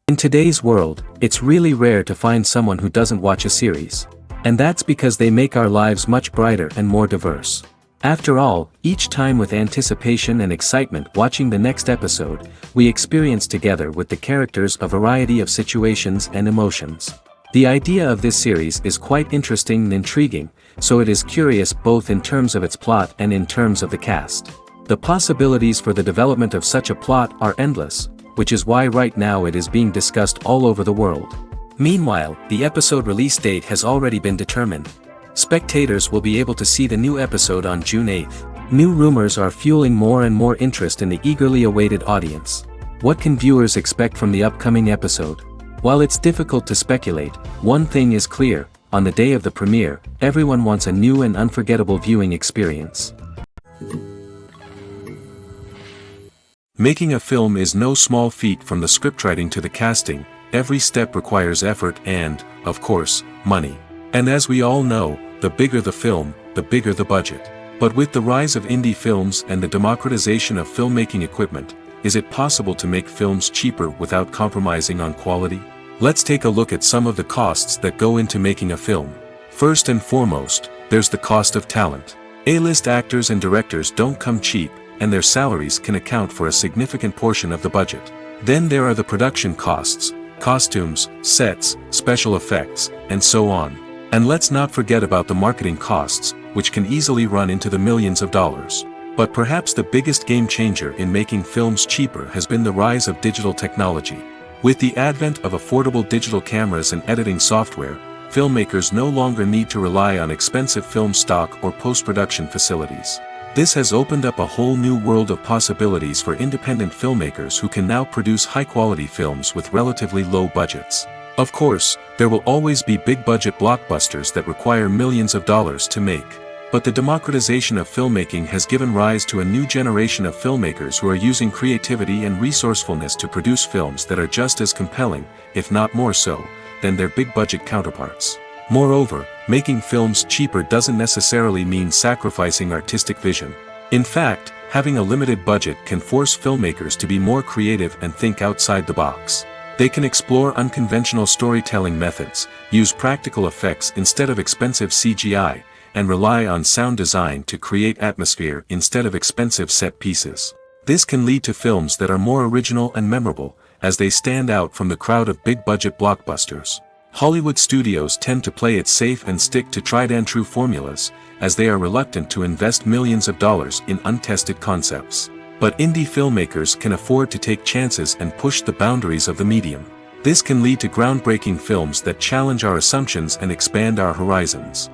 In today's world, it's really rare to find someone who doesn't watch a series. And that's because they make our lives much brighter and more diverse. After all, each time with anticipation and excitement watching the next episode, we experience together with the characters a variety of situations and emotions. The idea of this series is quite interesting and intriguing, so it is curious both in terms of its plot and in terms of the cast. The possibilities for the development of such a plot are endless, which is why right now it is being discussed all over the world. Meanwhile, the episode release date has already been determined. Spectators will be able to see the new episode on June 8th. New rumors are fueling more and more interest in the eagerly awaited audience. What can viewers expect from the upcoming episode? While it's difficult to speculate, one thing is clear: on the day of the premiere, everyone wants a new and unforgettable viewing experience. Making a film is no small feat. From the scriptwriting to the casting, every step requires effort and, of course, money. And as we all know, the bigger the film, the bigger the budget. But with the rise of indie films and the democratization of filmmaking equipment, is it possible to make films cheaper without compromising on quality? Let's take a look at some of the costs that go into making a film. First and foremost, there's the cost of talent. A-list actors and directors don't come cheap, and their salaries can account for a significant portion of the budget. Then there are the production costs, costumes, sets, special effects, and so on. And let's not forget about the marketing costs, which can easily run into the millions of dollars. But perhaps the biggest game changer in making films cheaper has been the rise of digital technology. With the advent of affordable digital cameras and editing software, filmmakers no longer need to rely on expensive film stock or post-production facilities. This has opened up a whole new world of possibilities for independent filmmakers who can now produce high-quality films with relatively low budgets. Of course, there will always be big-budget blockbusters that require millions of dollars to make. But the democratization of filmmaking has given rise to a new generation of filmmakers who are using creativity and resourcefulness to produce films that are just as compelling, if not more so, than their big-budget counterparts. Moreover, making films cheaper doesn't necessarily mean sacrificing artistic vision. In fact, having a limited budget can force filmmakers to be more creative and think outside the box. They can explore unconventional storytelling methods, use practical effects instead of expensive CGI, and rely on sound design to create atmosphere instead of expensive set pieces. This can lead to films that are more original and memorable, as they stand out from the crowd of big-budget blockbusters. Hollywood studios tend to play it safe and stick to tried-and-true formulas, as they are reluctant to invest millions of dollars in untested concepts. But indie filmmakers can afford to take chances and push the boundaries of the medium. This can lead to groundbreaking films that challenge our assumptions and expand our horizons.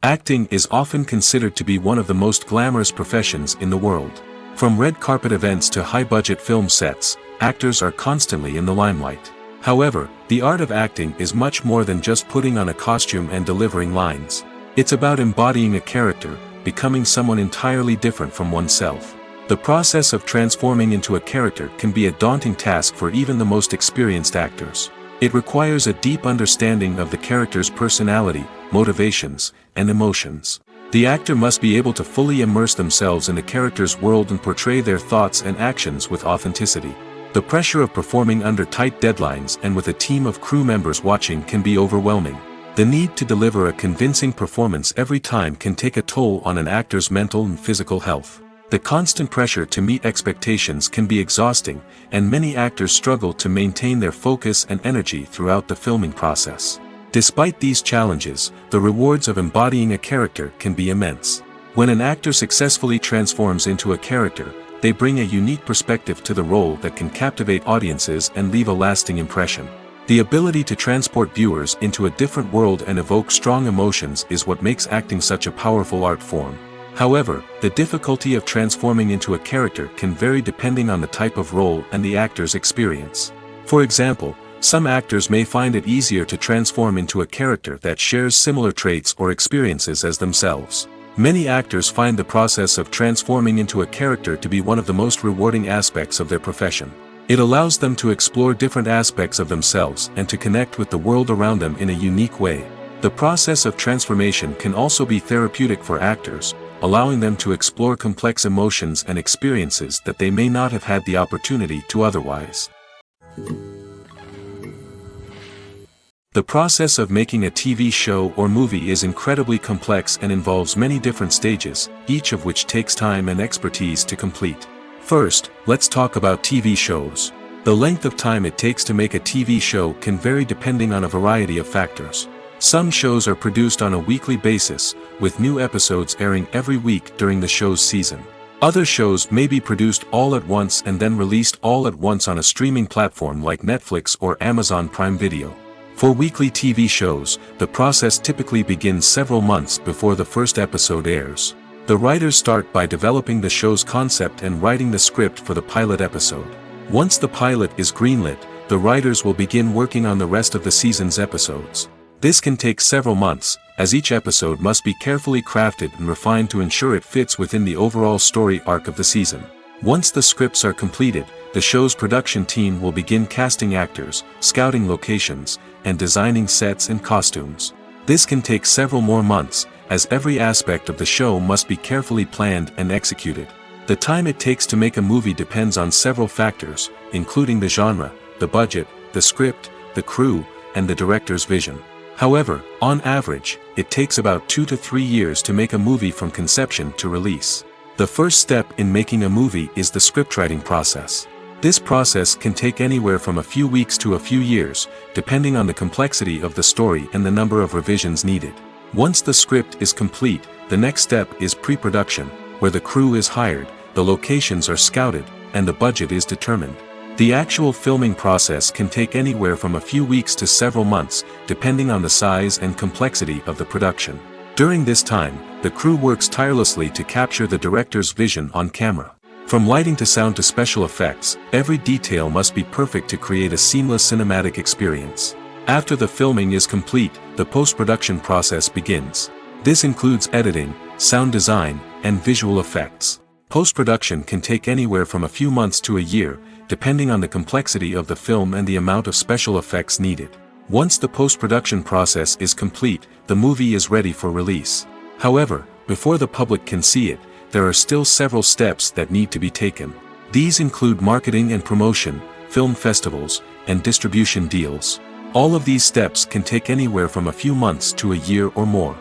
Acting is often considered to be one of the most glamorous professions in the world. From red carpet events to high-budget film sets, actors are constantly in the limelight. However, the art of acting is much more than just putting on a costume and delivering lines. It's about embodying a character, becoming someone entirely different from oneself. The process of transforming into a character can be a daunting task for even the most experienced actors. It requires a deep understanding of the character's personality, motivations, and emotions. The actor must be able to fully immerse themselves in the character's world and portray their thoughts and actions with authenticity. The pressure of performing under tight deadlines and with a team of crew members watching can be overwhelming. The need to deliver a convincing performance every time can take a toll on an actor's mental and physical health. The constant pressure to meet expectations can be exhausting, and many actors struggle to maintain their focus and energy throughout the filming process. Despite these challenges, the rewards of embodying a character can be immense. When an actor successfully transforms into a character, they bring a unique perspective to the role that can captivate audiences and leave a lasting impression. The ability to transport viewers into a different world and evoke strong emotions is what makes acting such a powerful art form. However, the difficulty of transforming into a character can vary depending on the type of role and the actor's experience. For example, some actors may find it easier to transform into a character that shares similar traits or experiences as themselves. Many actors find the process of transforming into a character to be one of the most rewarding aspects of their profession. It allows them to explore different aspects of themselves and to connect with the world around them in a unique way. The process of transformation can also be therapeutic for actors, allowing them to explore complex emotions and experiences that they may not have had the opportunity to otherwise. The process of making a TV show or movie is incredibly complex and involves many different stages, each of which takes time and expertise to complete. First, let's talk about TV shows. The length of time it takes to make a TV show can vary depending on a variety of factors. Some shows are produced on a weekly basis, with new episodes airing every week during the show's season. Other shows may be produced all at once and then released all at once on a streaming platform like Netflix or Amazon Prime Video. For weekly TV shows, the process typically begins several months before the first episode airs. The writers start by developing the show's concept and writing the script for the pilot episode. Once the pilot is greenlit, the writers will begin working on the rest of the season's episodes. This can take several months, as each episode must be carefully crafted and refined to ensure it fits within the overall story arc of the season. Once the scripts are completed, the show's production team will begin casting actors, scouting locations, and designing sets and costumes. This can take several more months, as every aspect of the show must be carefully planned and executed. The time it takes to make a movie depends on several factors, including the genre, the budget, the script, the crew, and the director's vision. However, on average, it takes about 2 to 3 years to make a movie from conception to release. The first step in making a movie is the scriptwriting process. This process can take anywhere from a few weeks to a few years, depending on the complexity of the story and the number of revisions needed. Once the script is complete, the next step is pre-production, where the crew is hired, the locations are scouted, and the budget is determined. The actual filming process can take anywhere from a few weeks to several months, depending on the size and complexity of the production. During this time, the crew works tirelessly to capture the director's vision on camera. From lighting to sound to special effects, every detail must be perfect to create a seamless cinematic experience. After the filming is complete, the post-production process begins. This includes editing, sound design, and visual effects. Post-production can take anywhere from a few months to a year, depending on the complexity of the film and the amount of special effects needed. Once the post-production process is complete, the movie is ready for release. However, before the public can see it, there are still several steps that need to be taken. These include marketing and promotion, film festivals, and distribution deals. All of these steps can take anywhere from a few months to a year or more.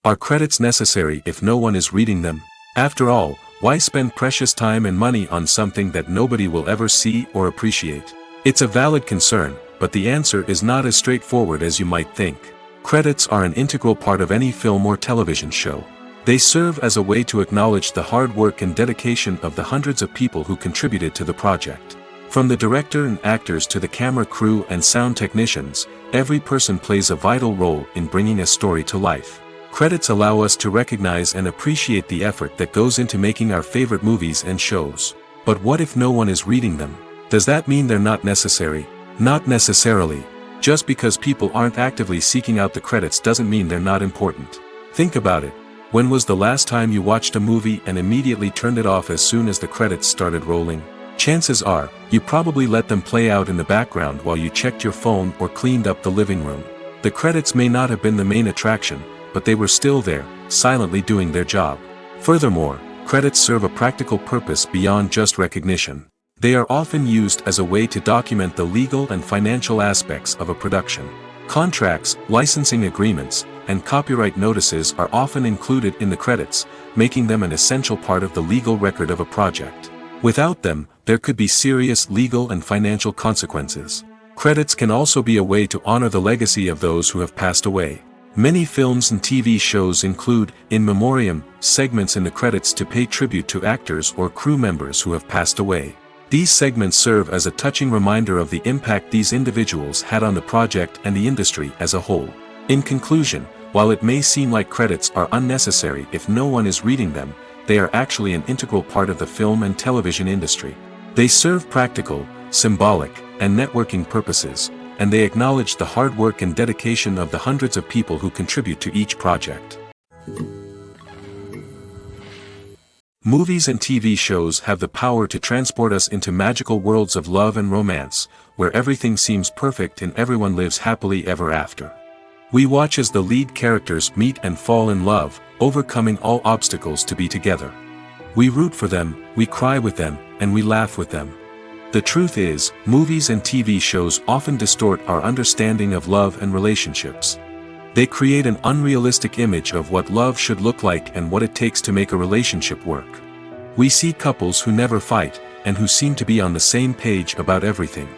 Are credits necessary if no one is reading them? After all, why spend precious time and money on something that nobody will ever see or appreciate? It's a valid concern, but the answer is not as straightforward as you might think. Credits are an integral part of any film or television show. They serve as a way to acknowledge the hard work and dedication of the hundreds of people who contributed to the project. From the director and actors to the camera crew and sound technicians, every person plays a vital role in bringing a story to life. Credits allow us to recognize and appreciate the effort that goes into making our favorite movies and shows. But what if no one is reading them? Does that mean they're not necessary? Not necessarily. Just because people aren't actively seeking out the credits doesn't mean they're not important. Think about it. When was the last time you watched a movie and immediately turned it off as soon as the credits started rolling? Chances are, you probably let them play out in the background while you checked your phone or cleaned up the living room. The credits may not have been the main attraction, but they were still there, silently doing their job. Furthermore, credits serve a practical purpose beyond just recognition. They are often used as a way to document the legal and financial aspects of a production. Contracts, licensing agreements, and copyright notices are often included in the credits, making them an essential part of the legal record of a project. Without them, there could be serious legal and financial consequences. Credits can also be a way to honor the legacy of those who have passed away. Many films and TV shows include, in memoriam, segments in the credits to pay tribute to actors or crew members who have passed away. These segments serve as a touching reminder of the impact these individuals had on the project and the industry as a whole. In conclusion, while it may seem like credits are unnecessary if no one is reading them, they are actually an integral part of the film and television industry. They serve practical, symbolic, and networking purposes, and they acknowledge the hard work and dedication of the hundreds of people who contribute to each project. Movies and TV shows have the power to transport us into magical worlds of love and romance, where everything seems perfect and everyone lives happily ever after. We watch as the lead characters meet and fall in love, overcoming all obstacles to be together. We root for them, we cry with them, and we laugh with them. The truth is, movies and TV shows often distort our understanding of love and relationships. They create an unrealistic image of what love should look like and what it takes to make a relationship work. We see couples who never fight, and who seem to be on the same page about everything.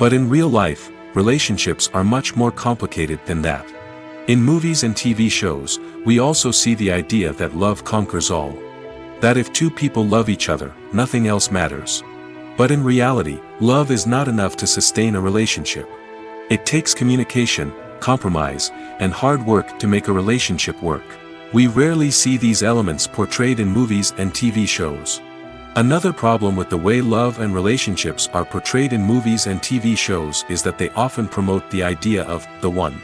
But in real life, relationships are much more complicated than that. In movies and TV shows, we also see the idea that love conquers all. That if two people love each other, nothing else matters. But in reality, love is not enough to sustain a relationship. It takes communication, compromise, and hard work to make a relationship work. We rarely see these elements portrayed in movies and TV shows. Another problem with the way love and relationships are portrayed in movies and TV shows is that they often promote the idea of the one.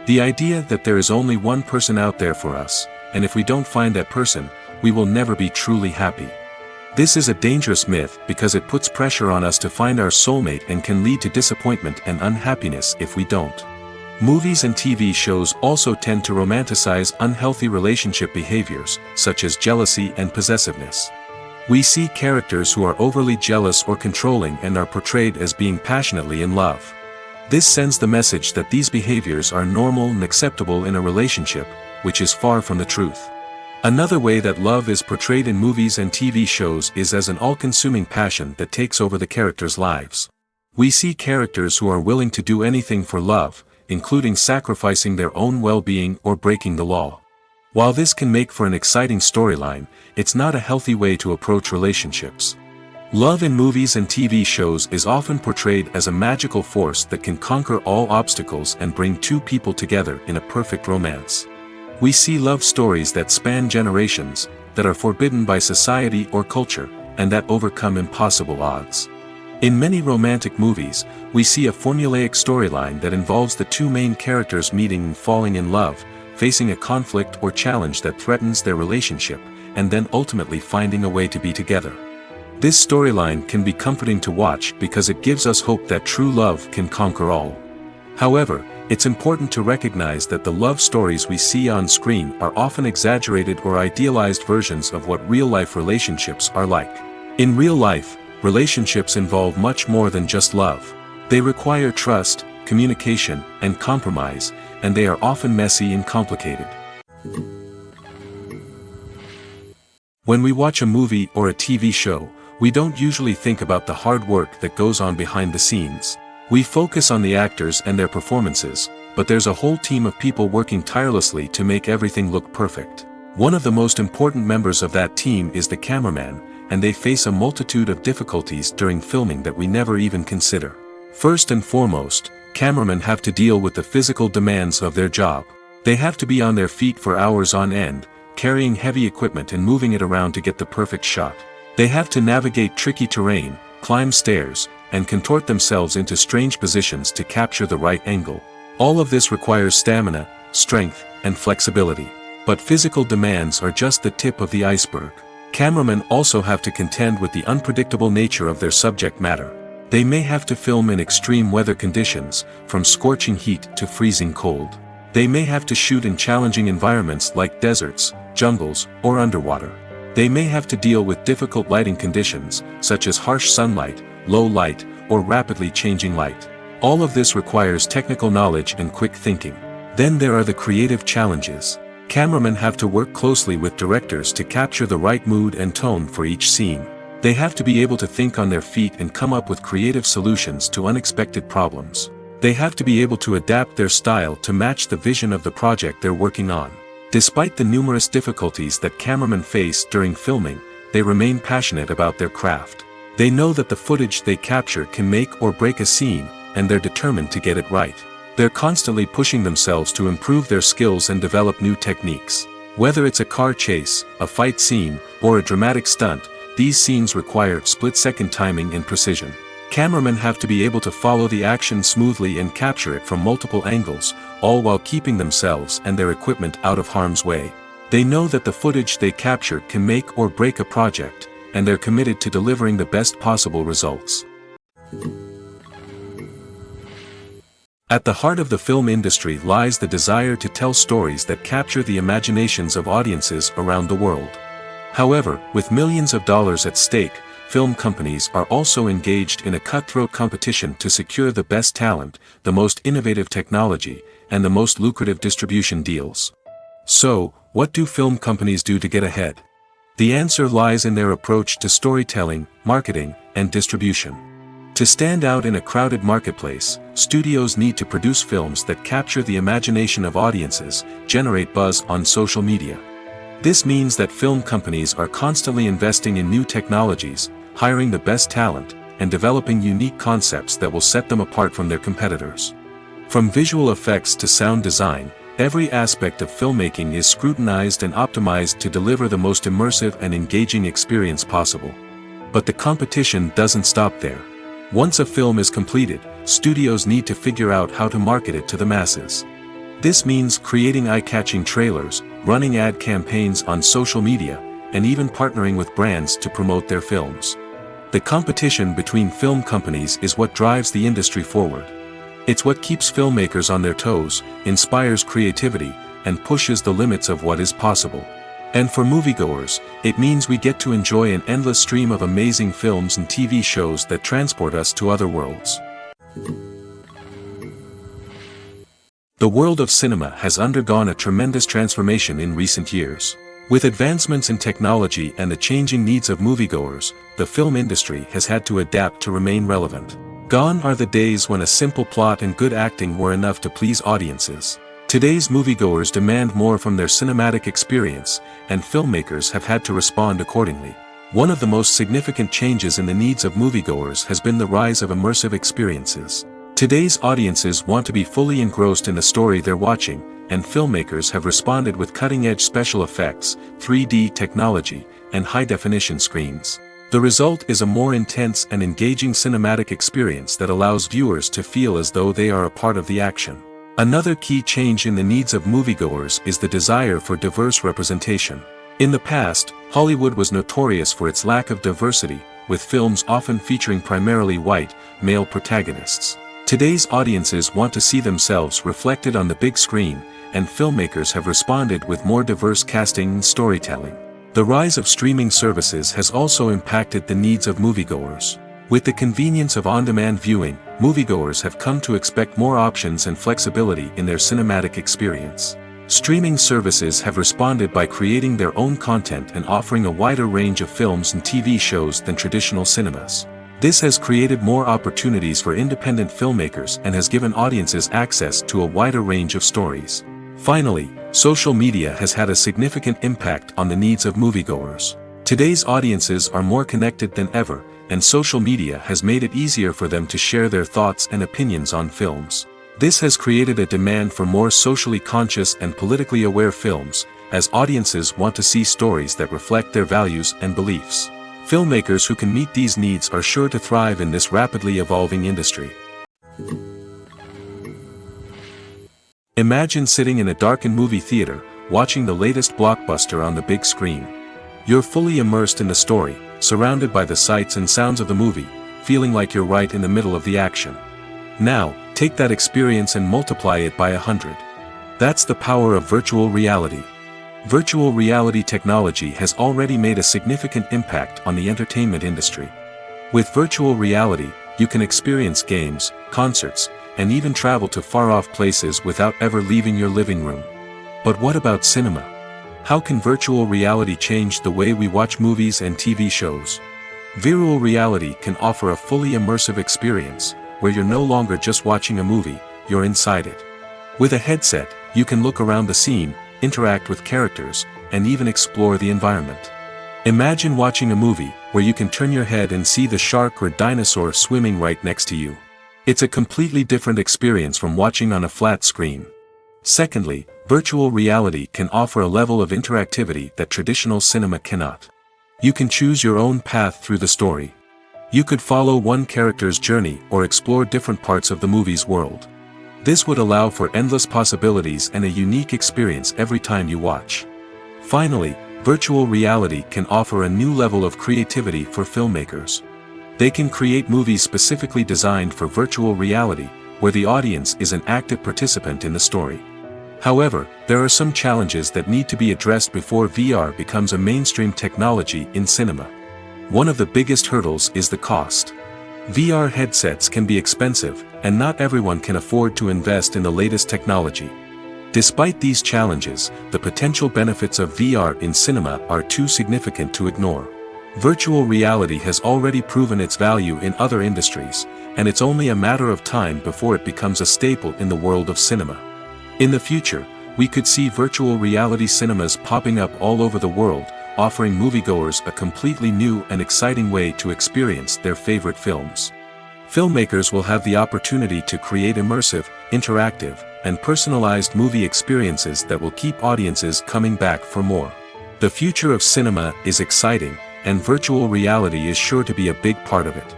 The idea that there is only one person out there for us, and if we don't find that person, we will never be truly happy. This is a dangerous myth because it puts pressure on us to find our soulmate and can lead to disappointment and unhappiness if we don't. Movies and TV shows also tend to romanticize unhealthy relationship behaviors, such as jealousy and possessiveness. We see characters who are overly jealous or controlling and are portrayed as being passionately in love. This sends the message that these behaviors are normal and acceptable in a relationship, which is far from the truth. Another way that love is portrayed in movies and TV shows is as an all-consuming passion that takes over the characters' lives. We see characters who are willing to do anything for love, including sacrificing their own well-being or breaking the law. While this can make for an exciting storyline, it's not a healthy way to approach relationships. Love in movies and TV shows is often portrayed as a magical force that can conquer all obstacles and bring two people together in a perfect romance. We see love stories that span generations, that are forbidden by society or culture, and that overcome impossible odds. In many romantic movies, we see a formulaic storyline that involves the two main characters meeting and falling in love, facing a conflict or challenge that threatens their relationship, and then ultimately finding a way to be together. This storyline can be comforting to watch because it gives us hope that true love can conquer all. However, it's important to recognize that the love stories we see on screen are often exaggerated or idealized versions of what real-life relationships are like. In real life, relationships involve much more than just love. They require trust, communication, and compromise, and they are often messy and complicated. When we watch a movie or a TV show, we don't usually think about the hard work that goes on behind the scenes. We focus on the actors and their performances, but there's a whole team of people working tirelessly to make everything look perfect. One of the most important members of that team is the cameraman, and they face a multitude of difficulties during filming that we never even consider. First and foremost, cameramen have to deal with the physical demands of their job. They have to be on their feet for hours on end, carrying heavy equipment and moving it around to get the perfect shot. They have to navigate tricky terrain, climb stairs, and contort themselves into strange positions to capture the right angle. All of this requires stamina, strength, and flexibility. But physical demands are just the tip of the iceberg. Cameramen also have to contend with the unpredictable nature of their subject matter. They may have to film in extreme weather conditions, from scorching heat to freezing cold. They may have to shoot in challenging environments like deserts, jungles, or underwater. They may have to deal with difficult lighting conditions, such as harsh sunlight, low light, or rapidly changing light. All of this requires technical knowledge and quick thinking. Then there are the creative challenges. Cameramen have to work closely with directors to capture the right mood and tone for each scene. They have to be able to think on their feet and come up with creative solutions to unexpected problems. They have to be able to adapt their style to match the vision of the project they're working on. Despite the numerous difficulties that cameramen face during filming, they remain passionate about their craft. They know that the footage they capture can make or break a scene, and they're determined to get it right. They're constantly pushing themselves to improve their skills and develop new techniques. Whether it's a car chase, a fight scene, or a dramatic stunt, these scenes require split-second timing and precision. Cameramen have to be able to follow the action smoothly and capture it from multiple angles, all while keeping themselves and their equipment out of harm's way. They know that the footage they capture can make or break a project, and they're committed to delivering the best possible results. At the heart of the film industry lies the desire to tell stories that capture the imaginations of audiences around the world. However, with millions of dollars at stake, film companies are also engaged in a cutthroat competition to secure the best talent, the most innovative technology, and the most lucrative distribution deals. So, what do film companies do to get ahead? The answer lies in their approach to storytelling, marketing, and distribution. To stand out in a crowded marketplace, studios need to produce films that capture the imagination of audiences, generate buzz on social media. This means that film companies are constantly investing in new technologies, hiring the best talent, and developing unique concepts that will set them apart from their competitors. From visual effects to sound design, every aspect of filmmaking is scrutinized and optimized to deliver the most immersive and engaging experience possible. But the competition doesn't stop there. Once a film is completed, studios need to figure out how to market it to the masses. This means creating eye-catching trailers, running ad campaigns on social media, and even partnering with brands to promote their films. The competition between film companies is what drives the industry forward. It's what keeps filmmakers on their toes, inspires creativity, and pushes the limits of what is possible. And for moviegoers, it means we get to enjoy an endless stream of amazing films and TV shows that transport us to other worlds. The world of cinema has undergone a tremendous transformation in recent years. With advancements in technology and the changing needs of moviegoers, the film industry has had to adapt to remain relevant. Gone are the days when a simple plot and good acting were enough to please audiences. Today's moviegoers demand more from their cinematic experience, and filmmakers have had to respond accordingly. One of the most significant changes in the needs of moviegoers has been the rise of immersive experiences. Today's audiences want to be fully engrossed in the story they're watching, and filmmakers have responded with cutting-edge special effects, 3D technology, and high-definition screens. The result is a more intense and engaging cinematic experience that allows viewers to feel as though they are a part of the action. Another key change in the needs of moviegoers is the desire for diverse representation. In the past, Hollywood was notorious for its lack of diversity, with films often featuring primarily white, male protagonists. Today's audiences want to see themselves reflected on the big screen, and filmmakers have responded with more diverse casting and storytelling. The rise of streaming services has also impacted the needs of moviegoers. With the convenience of on-demand viewing, moviegoers have come to expect more options and flexibility in their cinematic experience. Streaming services have responded by creating their own content and offering a wider range of films and TV shows than traditional cinemas. This has created more opportunities for independent filmmakers and has given audiences access to a wider range of stories. Finally, social media has had a significant impact on the needs of moviegoers. Today's audiences are more connected than ever, and social media has made it easier for them to share their thoughts and opinions on films. This has created a demand for more socially conscious and politically aware films, as audiences want to see stories that reflect their values and beliefs. Filmmakers who can meet these needs are sure to thrive in this rapidly evolving industry. Imagine sitting in a darkened movie theater, watching the latest blockbuster on the big screen. You're fully immersed in the story, surrounded by the sights and sounds of the movie, feeling like you're right in the middle of the action. Now, take that experience and multiply it by 100. That's the power of virtual reality. Virtual reality technology has already made a significant impact on the entertainment industry. With virtual reality, you can experience games, concerts, and even travel to far-off places without ever leaving your living room. But what about cinema? How can virtual reality change the way we watch movies and TV shows? Virtual reality can offer a fully immersive experience, where you're no longer just watching a movie, you're inside it. With a headset, you can look around the scene, interact with characters, and even explore the environment. Imagine watching a movie, where you can turn your head and see the shark or dinosaur swimming right next to you. It's a completely different experience from watching on a flat screen. Secondly, virtual reality can offer a level of interactivity that traditional cinema cannot. You can choose your own path through the story. You could follow one character's journey or explore different parts of the movie's world. This would allow for endless possibilities and a unique experience every time you watch. Finally, virtual reality can offer a new level of creativity for filmmakers. They can create movies specifically designed for virtual reality, where the audience is an active participant in the story. However, there are some challenges that need to be addressed before VR becomes a mainstream technology in cinema. One of the biggest hurdles is the cost. VR headsets can be expensive, and not everyone can afford to invest in the latest technology. Despite these challenges, the potential benefits of VR in cinema are too significant to ignore. Virtual reality has already proven its value in other industries, and it's only a matter of time before it becomes a staple in the world of cinema. In the future, we could see virtual reality cinemas popping up all over the world, offering moviegoers a completely new and exciting way to experience their favorite films. Filmmakers will have the opportunity to create immersive, interactive, and personalized movie experiences that will keep audiences coming back for more. The future of cinema is exciting, and virtual reality is sure to be a big part of it.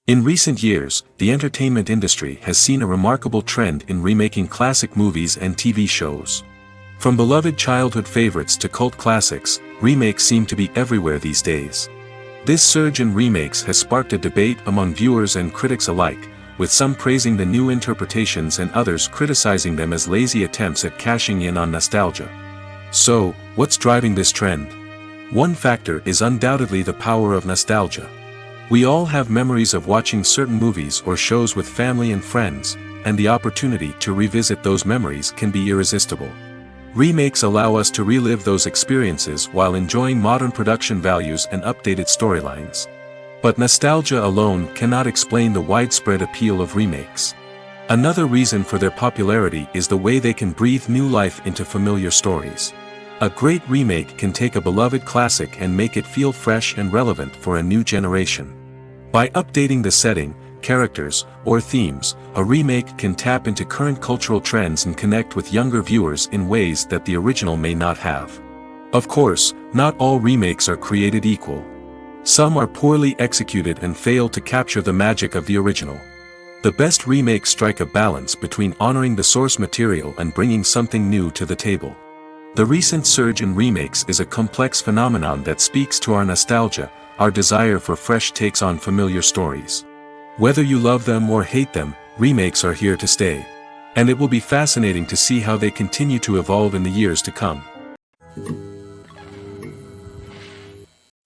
In recent years, the entertainment industry has seen a remarkable trend in remaking classic movies and TV shows. From beloved childhood favorites to cult classics, remakes seem to be everywhere these days. This surge in remakes has sparked a debate among viewers and critics alike, with some praising the new interpretations and others criticizing them as lazy attempts at cashing in on nostalgia. So, what's driving this trend? One factor is undoubtedly the power of nostalgia. We all have memories of watching certain movies or shows with family and friends, and the opportunity to revisit those memories can be irresistible. Remakes allow us to relive those experiences while enjoying modern production values and updated storylines. But nostalgia alone cannot explain the widespread appeal of remakes. Another reason for their popularity is the way they can breathe new life into familiar stories. A great remake can take a beloved classic and make it feel fresh and relevant for a new generation. By updating the setting, characters, or themes, a remake can tap into current cultural trends and connect with younger viewers in ways that the original may not have. Of course, not all remakes are created equal. Some are poorly executed and fail to capture the magic of the original. The best remakes strike a balance between honoring the source material and bringing something new to the table. The recent surge in remakes is a complex phenomenon that speaks to our nostalgia, our desire for fresh takes on familiar stories. Whether you love them or hate them, remakes are here to stay. And it will be fascinating to see how they continue to evolve in the years to come.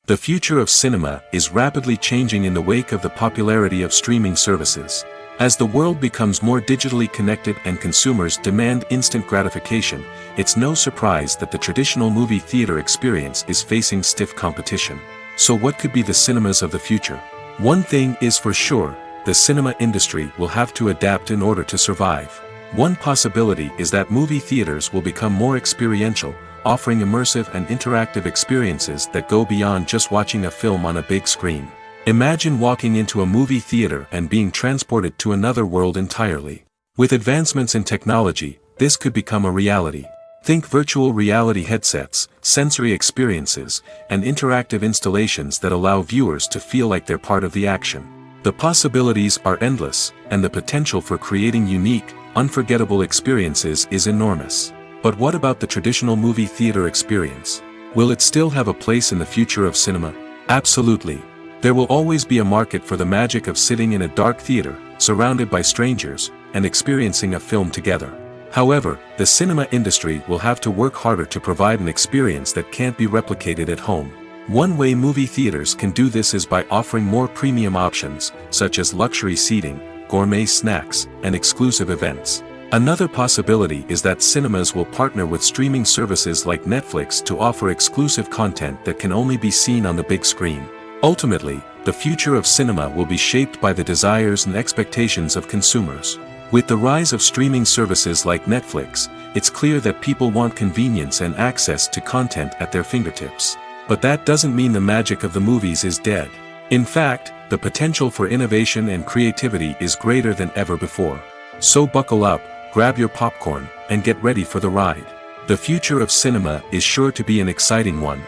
The future of cinema is rapidly changing in the wake of the popularity of streaming services. As the world becomes more digitally connected and consumers demand instant gratification, it's no surprise that the traditional movie theater experience is facing stiff competition. So what could be the cinemas of the future? One thing is for sure, the cinema industry will have to adapt in order to survive. One possibility is that movie theaters will become more experiential, offering immersive and interactive experiences that go beyond just watching a film on a big screen. Imagine walking into a movie theater and being transported to another world entirely. With advancements in technology, this could become a reality. Think virtual reality headsets, sensory experiences, and interactive installations that allow viewers to feel like they're part of the action. The possibilities are endless, and the potential for creating unique, unforgettable experiences is enormous. But what about the traditional movie theater experience? Will it still have a place in the future of cinema? Absolutely. There will always be a market for the magic of sitting in a dark theater, surrounded by strangers, and experiencing a film together. However, the cinema industry will have to work harder to provide an experience that can't be replicated at home. One way movie theaters can do this is by offering more premium options, such as luxury seating, gourmet snacks, and exclusive events. Another possibility is that cinemas will partner with streaming services like Netflix to offer exclusive content that can only be seen on the big screen. Ultimately, the future of cinema will be shaped by the desires and expectations of consumers. With the rise of streaming services like Netflix, it's clear that people want convenience and access to content at their fingertips. But that doesn't mean the magic of the movies is dead. In fact, the potential for innovation and creativity is greater than ever before. So buckle up, grab your popcorn, and get ready for the ride. The future of cinema is sure to be an exciting one.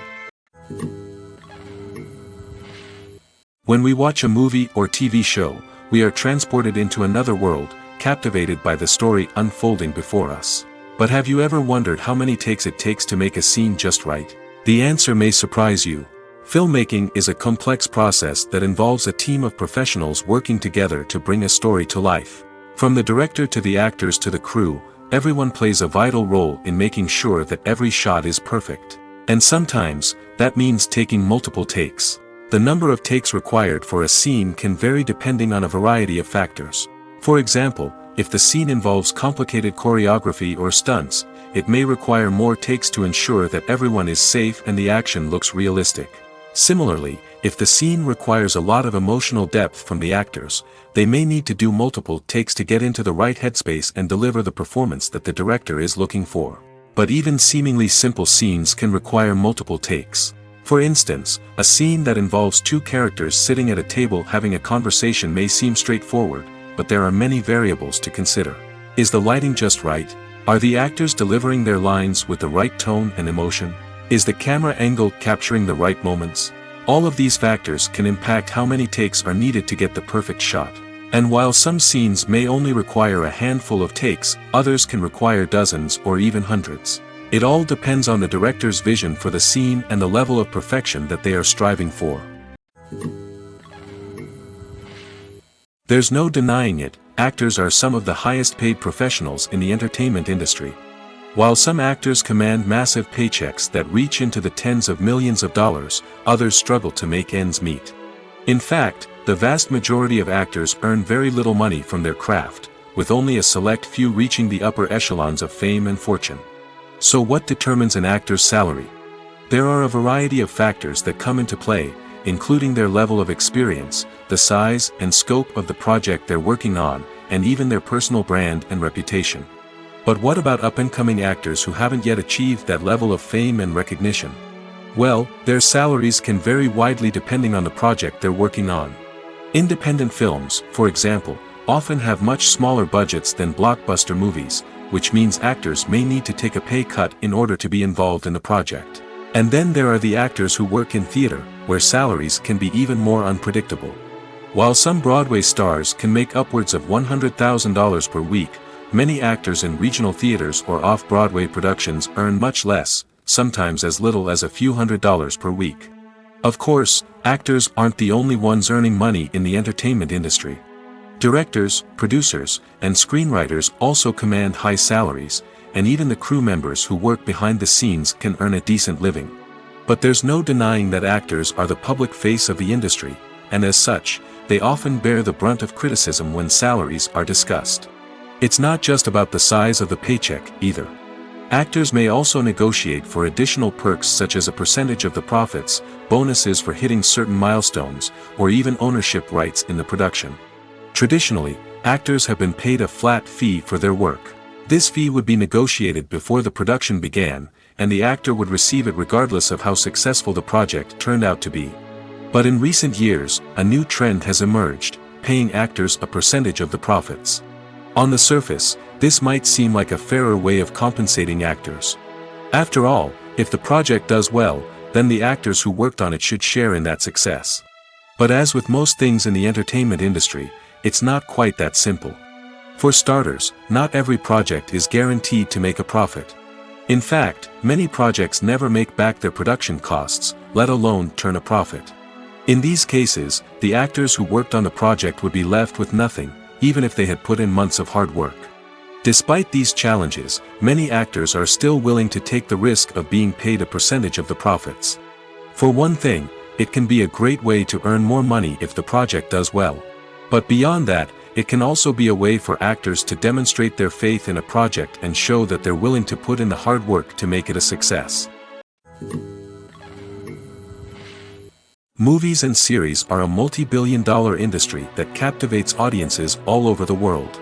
When we watch a movie or TV show, we are transported into another world, captivated by the story unfolding before us. But have you ever wondered how many takes it takes to make a scene just right? The answer may surprise you. Filmmaking is a complex process that involves a team of professionals working together to bring a story to life. From the director to the actors to the crew, everyone plays a vital role in making sure that every shot is perfect. And sometimes, that means taking multiple takes. The number of takes required for a scene can vary depending on a variety of factors. For example, if the scene involves complicated choreography or stunts, it may require more takes to ensure that everyone is safe and the action looks realistic. Similarly, if the scene requires a lot of emotional depth from the actors, they may need to do multiple takes to get into the right headspace and deliver the performance that the director is looking for. But even seemingly simple scenes can require multiple takes. For instance, a scene that involves two characters sitting at a table having a conversation may seem straightforward, but there are many variables to consider. Is the lighting just right? Are the actors delivering their lines with the right tone and emotion? Is the camera angle capturing the right moments? All of these factors can impact how many takes are needed to get the perfect shot. And while some scenes may only require a handful of takes, others can require dozens or even hundreds. It all depends on the director's vision for the scene and the level of perfection that they are striving for. There's no denying it, actors are some of the highest paid professionals in the entertainment industry. While some actors command massive paychecks that reach into the tens of millions of dollars, others struggle to make ends meet. In fact, the vast majority of actors earn very little money from their craft, with only a select few reaching the upper echelons of fame and fortune. So what determines an actor's salary? There are a variety of factors that come into play, including their level of experience, the size and scope of the project they're working on, and even their personal brand and reputation. But what about up-and-coming actors who haven't yet achieved that level of fame and recognition? Well, their salaries can vary widely depending on the project they're working on. Independent films, for example, often have much smaller budgets than blockbuster movies, which means actors may need to take a pay cut in order to be involved in the project. And then there are the actors who work in theater, where salaries can be even more unpredictable. While some Broadway stars can make upwards of $100,000 per week, many actors in regional theaters or off-Broadway productions earn much less, sometimes as little as a few $100s per week. Of course, actors aren't the only ones earning money in the entertainment industry. Directors, producers, and screenwriters also command high salaries, and even the crew members who work behind the scenes can earn a decent living. But there's no denying that actors are the public face of the industry, and as such, they often bear the brunt of criticism when salaries are discussed. It's not just about the size of the paycheck, either. Actors may also negotiate for additional perks such as a percentage of the profits, bonuses for hitting certain milestones, or even ownership rights in the production. Traditionally, actors have been paid a flat fee for their work. This fee would be negotiated before the production began, and the actor would receive it regardless of how successful the project turned out to be. But in recent years, a new trend has emerged, paying actors a percentage of the profits. On the surface, this might seem like a fairer way of compensating actors. After all, if the project does well, then the actors who worked on it should share in that success. But as with most things in the entertainment industry, it's not quite that simple. For starters, not every project is guaranteed to make a profit. In fact, many projects never make back their production costs, let alone turn a profit. In these cases, the actors who worked on the project would be left with nothing, even if they had put in months of hard work. Despite these challenges, many actors are still willing to take the risk of being paid a percentage of the profits. For one thing, it can be a great way to earn more money if the project does well. But beyond that, it can also be a way for actors to demonstrate their faith in a project and show that they're willing to put in the hard work to make it a success. Movies and series are a multi-billion-dollar industry that captivates audiences all over the world.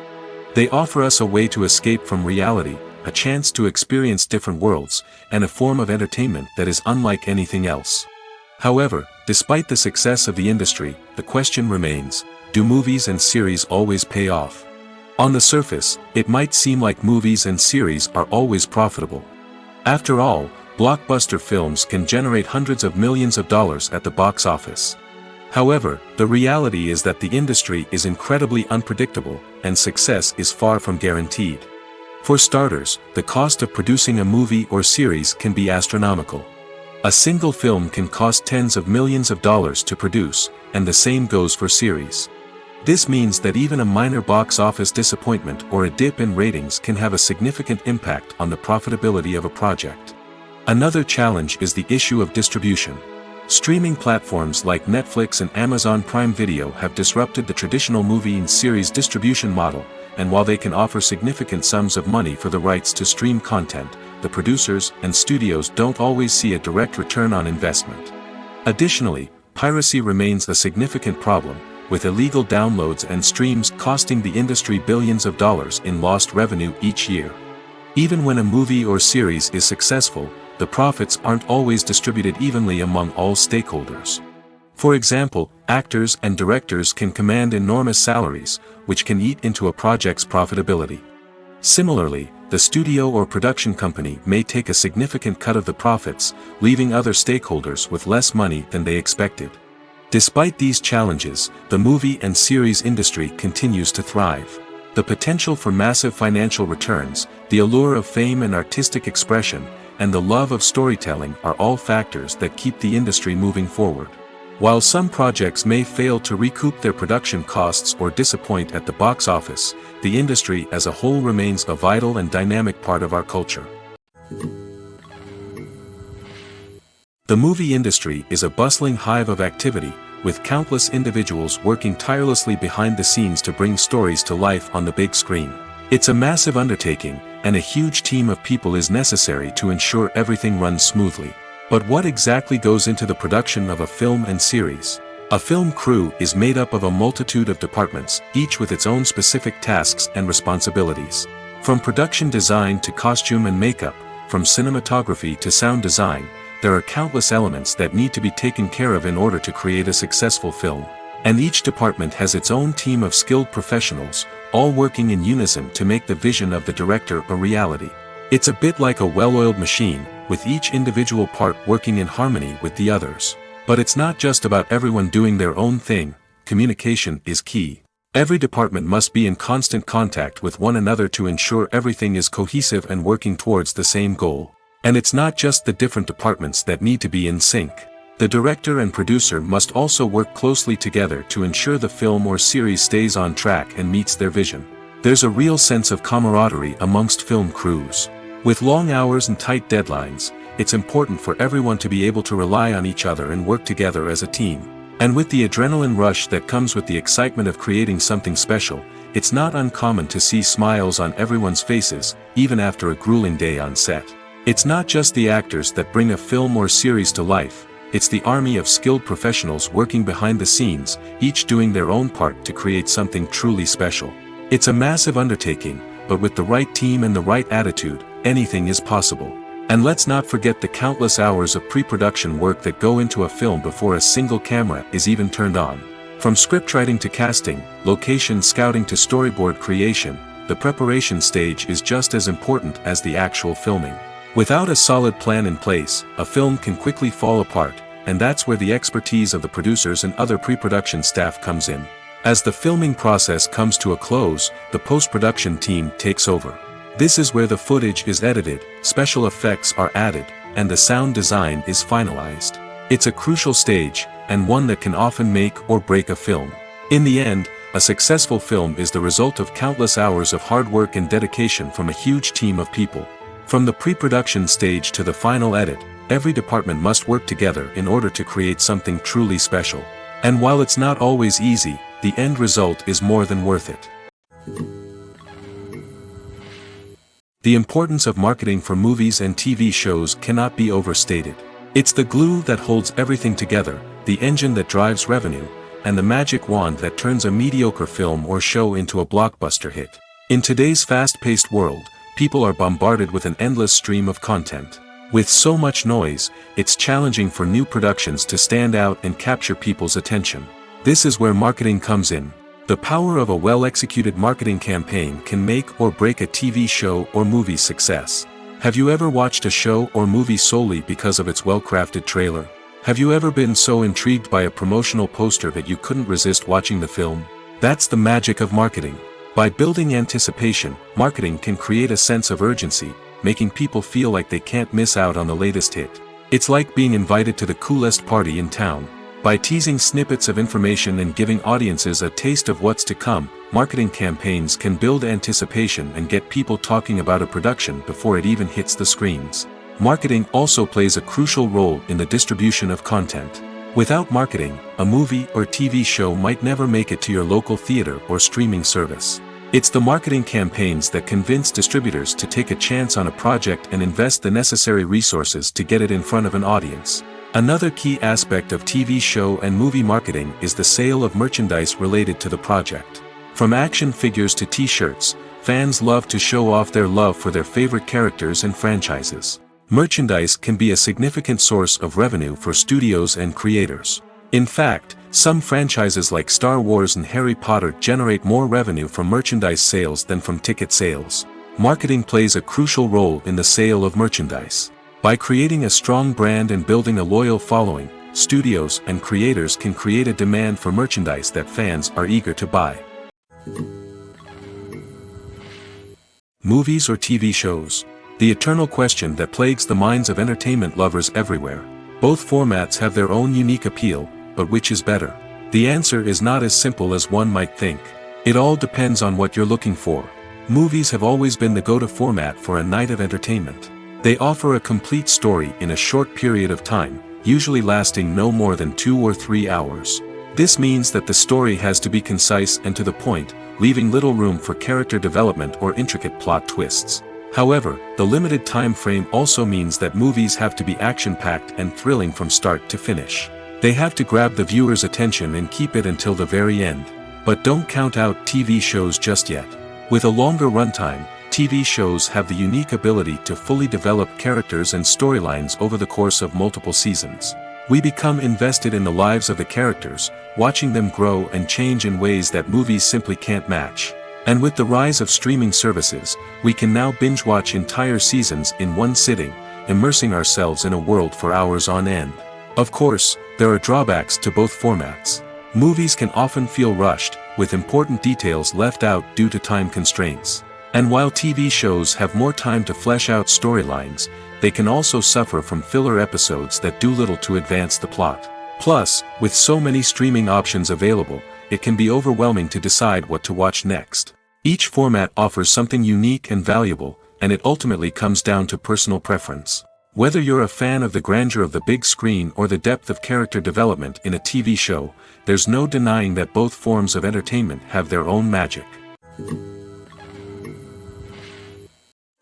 They offer us a way to escape from reality, a chance to experience different worlds, and a form of entertainment that is unlike anything else. However, despite the success of the industry, the question remains, do movies and series always pay off? On the surface, it might seem like movies and series are always profitable. After all, blockbuster films can generate hundreds of millions of dollars at the box office. However, the reality is that the industry is incredibly unpredictable, and success is far from guaranteed. For starters, the cost of producing a movie or series can be astronomical. A single film can cost tens of millions of dollars to produce, and the same goes for series. This means that even a minor box office disappointment or a dip in ratings can have a significant impact on the profitability of a project. Another challenge is the issue of distribution. Streaming platforms like Netflix and Amazon Prime Video have disrupted the traditional movie and series distribution model, and while they can offer significant sums of money for the rights to stream content, the producers and studios don't always see a direct return on investment. Additionally, piracy remains a significant problem, with illegal downloads and streams costing the industry billions of dollars in lost revenue each year. Even when a movie or series is successful, the profits aren't always distributed evenly among all stakeholders. For example, actors and directors can command enormous salaries, which can eat into a project's profitability. Similarly, the studio or production company may take a significant cut of the profits, leaving other stakeholders with less money than they expected. Despite these challenges, the movie and series industry continues to thrive. The potential for massive financial returns, the allure of fame and artistic expression, and the love of storytelling are all factors that keep the industry moving forward. While some projects may fail to recoup their production costs or disappoint at the box office, the industry as a whole remains a vital and dynamic part of our culture. The movie industry is a bustling hive of activity, with countless individuals working tirelessly behind the scenes to bring stories to life on the big screen. It's a massive undertaking, and a huge team of people is necessary to ensure everything runs smoothly. But what exactly goes into the production of a film and series? A film crew is made up of a multitude of departments, each with its own specific tasks and responsibilities. From production design to costume and makeup, from cinematography to sound design, there are countless elements that need to be taken care of in order to create a successful film. And each department has its own team of skilled professionals, all working in unison to make the vision of the director a reality. It's a bit like a well-oiled machine, with each individual part working in harmony with the others. But it's not just about everyone doing their own thing, communication is key. Every department must be in constant contact with one another to ensure everything is cohesive and working towards the same goal. And it's not just the different departments that need to be in sync. The director and producer must also work closely together to ensure the film or series stays on track and meets their vision. There's a real sense of camaraderie amongst film crews. With long hours and tight deadlines, it's important for everyone to be able to rely on each other and work together as a team. And with the adrenaline rush that comes with the excitement of creating something special, it's not uncommon to see smiles on everyone's faces, even after a grueling day on set. It's not just the actors that bring a film or series to life, it's the army of skilled professionals working behind the scenes, each doing their own part to create something truly special. It's a massive undertaking, but with the right team and the right attitude, anything is possible. And let's not forget the countless hours of pre-production work that go into a film before a single camera is even turned on. From scriptwriting to casting, location scouting to storyboard creation, the preparation stage is just as important as the actual filming. Without a solid plan in place, a film can quickly fall apart, and that's where the expertise of the producers and other pre-production staff comes in. As the filming process comes to a close, the post-production team takes over. This is where the footage is edited, special effects are added, and the sound design is finalized. It's a crucial stage, and one that can often make or break a film. In the end, a successful film is the result of countless hours of hard work and dedication from a huge team of people. From the pre-production stage to the final edit, every department must work together in order to create something truly special. And while it's not always easy, the end result is more than worth it. The importance of marketing for movies and TV shows cannot be overstated. It's the glue that holds everything together, the engine that drives revenue, and the magic wand that turns a mediocre film or show into a blockbuster hit. In today's fast-paced world, people are bombarded with an endless stream of content. With so much noise, it's challenging for new productions to stand out and capture people's attention. This is where marketing comes in. The power of a well-executed marketing campaign can make or break a TV show or movie's success. Have you ever watched a show or movie solely because of its well-crafted trailer? Have you ever been so intrigued by a promotional poster that you couldn't resist watching the film? That's the magic of marketing. By building anticipation, marketing can create a sense of urgency, making people feel like they can't miss out on the latest hit. It's like being invited to the coolest party in town. By teasing snippets of information and giving audiences a taste of what's to come, marketing campaigns can build anticipation and get people talking about a production before it even hits the screens. Marketing also plays a crucial role in the distribution of content. Without marketing, a movie or TV show might never make it to your local theater or streaming service. It's the marketing campaigns that convince distributors to take a chance on a project and invest the necessary resources to get it in front of an audience. Another key aspect of TV show and movie marketing is the sale of merchandise related to the project. From action figures to t-shirts, fans love to show off their love for their favorite characters and franchises. Merchandise can be a significant source of revenue for studios and creators. In fact, some franchises like Star Wars and Harry Potter generate more revenue from merchandise sales than from ticket sales. Marketing plays a crucial role in the sale of merchandise. By creating a strong brand and building a loyal following, studios and creators can create a demand for merchandise that fans are eager to buy. Movies or TV shows? The eternal question that plagues the minds of entertainment lovers everywhere. Both formats have their own unique appeal, but which is better? The answer is not as simple as one might think. It all depends on what you're looking for. Movies have always been the go-to format for a night of entertainment. They offer a complete story in a short period of time, usually lasting no more than 2 or 3 hours. This means that the story has to be concise and to the point, leaving little room for character development or intricate plot twists. However, the limited time frame also means that movies have to be action-packed and thrilling from start to finish. They have to grab the viewer's attention and keep it until the very end. But don't count out TV shows just yet. With a longer runtime, TV shows have the unique ability to fully develop characters and storylines over the course of multiple seasons. We become invested in the lives of the characters, watching them grow and change in ways that movies simply can't match. And with the rise of streaming services, we can now binge-watch entire seasons in one sitting, immersing ourselves in a world for hours on end. Of course, there are drawbacks to both formats. Movies can often feel rushed, with important details left out due to time constraints. And while TV shows have more time to flesh out storylines, they can also suffer from filler episodes that do little to advance the plot. Plus, with so many streaming options available, it can be overwhelming to decide what to watch next. Each format offers something unique and valuable, and it ultimately comes down to personal preference. Whether you're a fan of the grandeur of the big screen or the depth of character development in a TV show, there's no denying that both forms of entertainment have their own magic.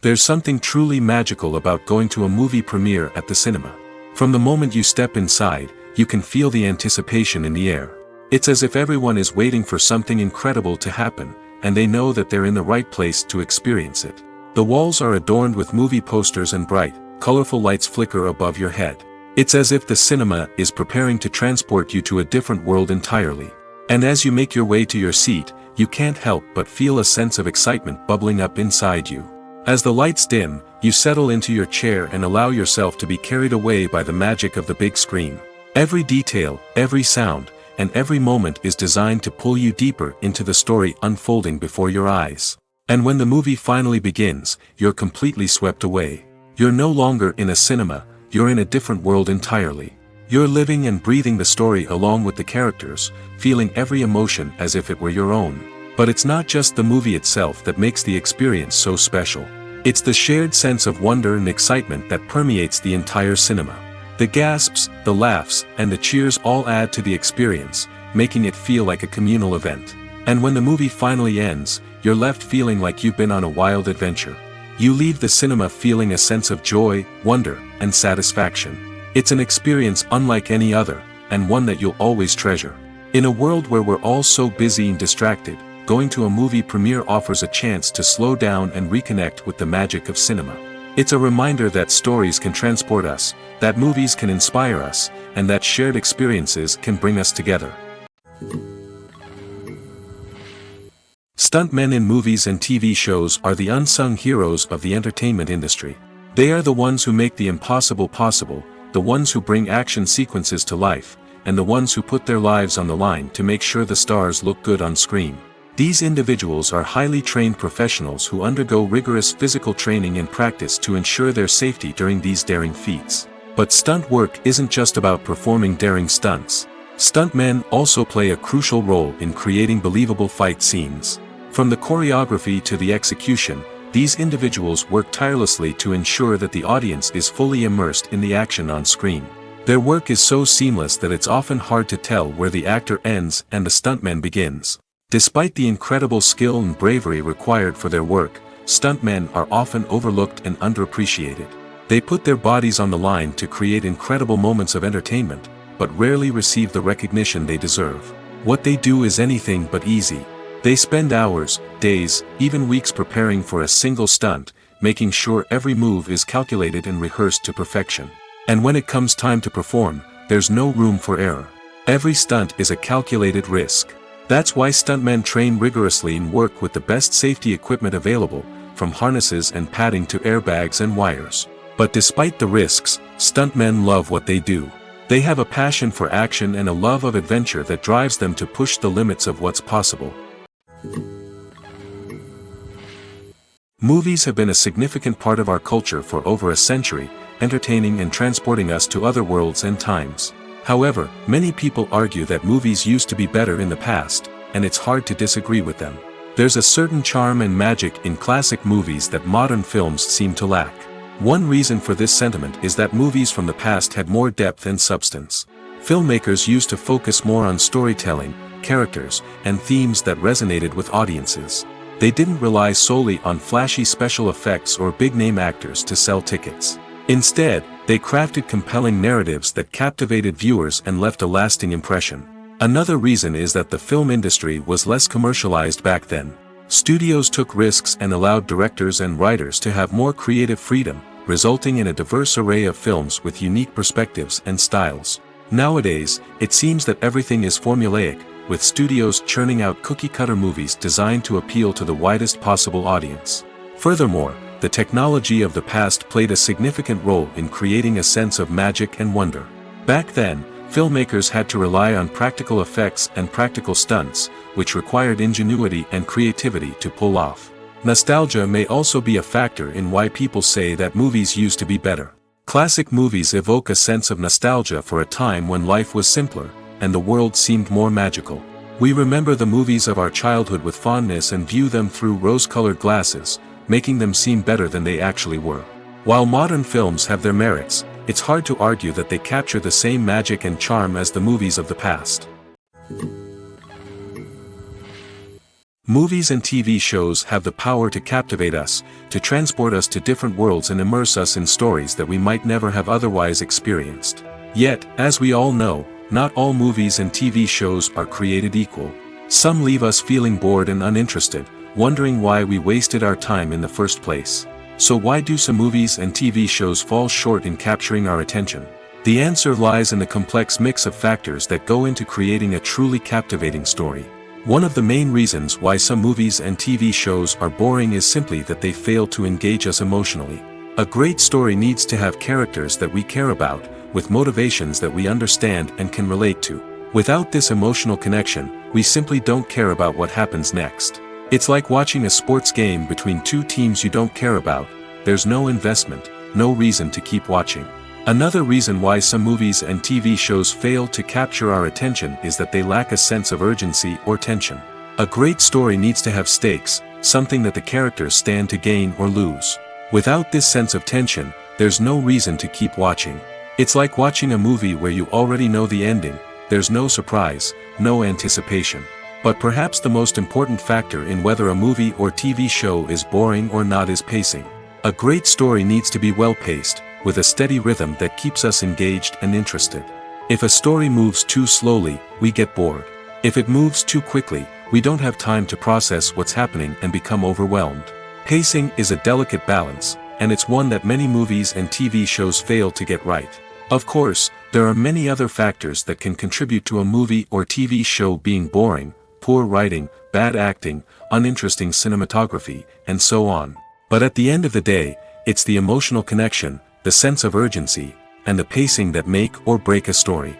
There's something truly magical about going to a movie premiere at the cinema. From the moment you step inside, you can feel the anticipation in the air. It's as if everyone is waiting for something incredible to happen, and they know that they're in the right place to experience it. The walls are adorned with movie posters and bright, colorful lights flicker above your head. It's as if the cinema is preparing to transport you to a different world entirely. And as you make your way to your seat, you can't help but feel a sense of excitement bubbling up inside you. As the lights dim, you settle into your chair and allow yourself to be carried away by the magic of the big screen. Every detail, every sound, and every moment is designed to pull you deeper into the story unfolding before your eyes. And when the movie finally begins, you're completely swept away. You're no longer in a cinema, you're in a different world entirely. You're living and breathing the story along with the characters, feeling every emotion as if it were your own. But it's not just the movie itself that makes the experience so special. It's the shared sense of wonder and excitement that permeates the entire cinema. The gasps, the laughs, and the cheers all add to the experience, making it feel like a communal event. And when the movie finally ends, you're left feeling like you've been on a wild adventure. You leave the cinema feeling a sense of joy, wonder, and satisfaction. It's an experience unlike any other, and one that you'll always treasure. In a world where we're all so busy and distracted, going to a movie premiere offers a chance to slow down and reconnect with the magic of cinema. It's a reminder that stories can transport us, that movies can inspire us, and that shared experiences can bring us together. Stuntmen in movies and TV shows are the unsung heroes of the entertainment industry. They are the ones who make the impossible possible, the ones who bring action sequences to life, and the ones who put their lives on the line to make sure the stars look good on screen. These individuals are highly trained professionals who undergo rigorous physical training and practice to ensure their safety during these daring feats. But stunt work isn't just about performing daring stunts. Stuntmen also play a crucial role in creating believable fight scenes. From the choreography to the execution, these individuals work tirelessly to ensure that the audience is fully immersed in the action on screen. Their work is so seamless that it's often hard to tell where the actor ends and the stuntman begins. Despite the incredible skill and bravery required for their work, stuntmen are often overlooked and underappreciated. They put their bodies on the line to create incredible moments of entertainment, but rarely receive the recognition they deserve. What they do is anything but easy. They spend hours, days, even weeks preparing for a single stunt, making sure every move is calculated and rehearsed to perfection. And when it comes time to perform, there's no room for error. Every stunt is a calculated risk. That's why stuntmen train rigorously and work with the best safety equipment available, from harnesses and padding to airbags and wires. But despite the risks, stuntmen love what they do. They have a passion for action and a love of adventure that drives them to push the limits of what's possible. Movies have been a significant part of our culture for over a century, entertaining and transporting us to other worlds and times. However, many people argue that movies used to be better in the past, and it's hard to disagree with them. There's a certain charm and magic in classic movies that modern films seem to lack. One reason for this sentiment is that movies from the past had more depth and substance. Filmmakers used to focus more on storytelling, characters, and themes that resonated with audiences. They didn't rely solely on flashy special effects or big-name actors to sell tickets. Instead, they crafted compelling narratives that captivated viewers and left a lasting impression. Another reason is that the film industry was less commercialized back then. Studios took risks and allowed directors and writers to have more creative freedom, resulting in a diverse array of films with unique perspectives and styles. Nowadays, it seems that everything is formulaic, with studios churning out cookie-cutter movies designed to appeal to the widest possible audience. Furthermore, the technology of the past played a significant role in creating a sense of magic and wonder. Back then, filmmakers had to rely on practical effects and practical stunts, which required ingenuity and creativity to pull off. Nostalgia may also be a factor in why people say that movies used to be better. Classic movies evoke a sense of nostalgia for a time when life was simpler, and the world seemed more magical. We remember the movies of our childhood with fondness and view them through rose-colored glasses, making them seem better than they actually were. While modern films have their merits, it's hard to argue that they capture the same magic and charm as the movies of the past. Movies and TV shows have the power to captivate us, to transport us to different worlds and immerse us in stories that we might never have otherwise experienced. Yet, as we all know, not all movies and TV shows are created equal. Some leave us feeling bored and uninterested, wondering why we wasted our time in the first place. So why do some movies and TV shows fall short in capturing our attention? The answer lies in the complex mix of factors that go into creating a truly captivating story. One of the main reasons why some movies and TV shows are boring is simply that they fail to engage us emotionally. A great story needs to have characters that we care about, with motivations that we understand and can relate to. Without this emotional connection, we simply don't care about what happens next. It's like watching a sports game between two teams you don't care about. There's no investment, no reason to keep watching. Another reason why some movies and TV shows fail to capture our attention is that they lack a sense of urgency or tension. A great story needs to have stakes, something that the characters stand to gain or lose. Without this sense of tension, there's no reason to keep watching. It's like watching a movie where you already know the ending, there's no surprise, no anticipation. But perhaps the most important factor in whether a movie or TV show is boring or not is pacing. A great story needs to be well-paced, with a steady rhythm that keeps us engaged and interested. If a story moves too slowly, we get bored. If it moves too quickly, we don't have time to process what's happening and become overwhelmed. Pacing is a delicate balance, and it's one that many movies and TV shows fail to get right. Of course, there are many other factors that can contribute to a movie or TV show being boring: poor writing, bad acting, uninteresting cinematography, and so on. But at the end of the day, it's the emotional connection, the sense of urgency, and the pacing that make or break a story.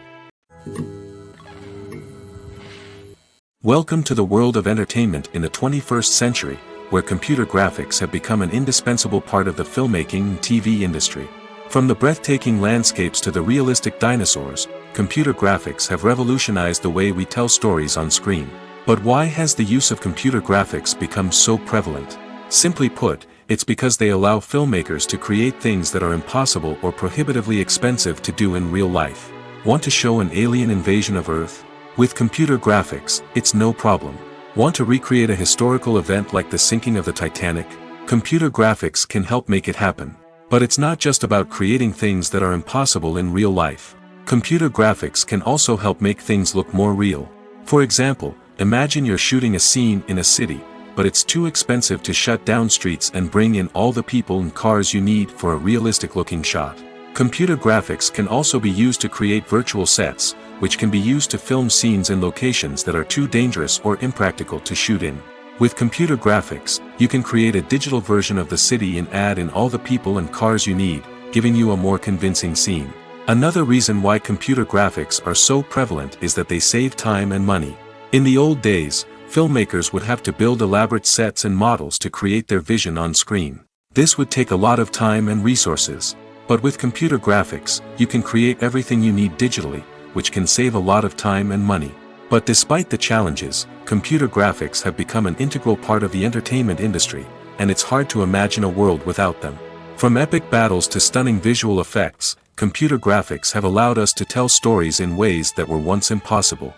Welcome to the world of entertainment in the 21st century, where computer graphics have become an indispensable part of the filmmaking and TV industry. From the breathtaking landscapes to the realistic dinosaurs, computer graphics have revolutionized the way we tell stories on screen. But why has the use of computer graphics become so prevalent? Simply put, it's because they allow filmmakers to create things that are impossible or prohibitively expensive to do in real life. Want to show an alien invasion of Earth? With computer graphics, it's no problem. Want to recreate a historical event like the sinking of the Titanic? Computer graphics can help make it happen. But it's not just about creating things that are impossible in real life. Computer graphics can also help make things look more real. For example, imagine you're shooting a scene in a city, but it's too expensive to shut down streets and bring in all the people and cars you need for a realistic-looking shot. Computer graphics can also be used to create virtual sets, which can be used to film scenes in locations that are too dangerous or impractical to shoot in. With computer graphics, you can create a digital version of the city and add in all the people and cars you need, giving you a more convincing scene. Another reason why computer graphics are so prevalent is that they save time and money. In the old days, filmmakers would have to build elaborate sets and models to create their vision on screen. This would take a lot of time and resources. But with computer graphics, you can create everything you need digitally, which can save a lot of time and money. But despite the challenges, computer graphics have become an integral part of the entertainment industry, and it's hard to imagine a world without them. From epic battles to stunning visual effects, computer graphics have allowed us to tell stories in ways that were once impossible.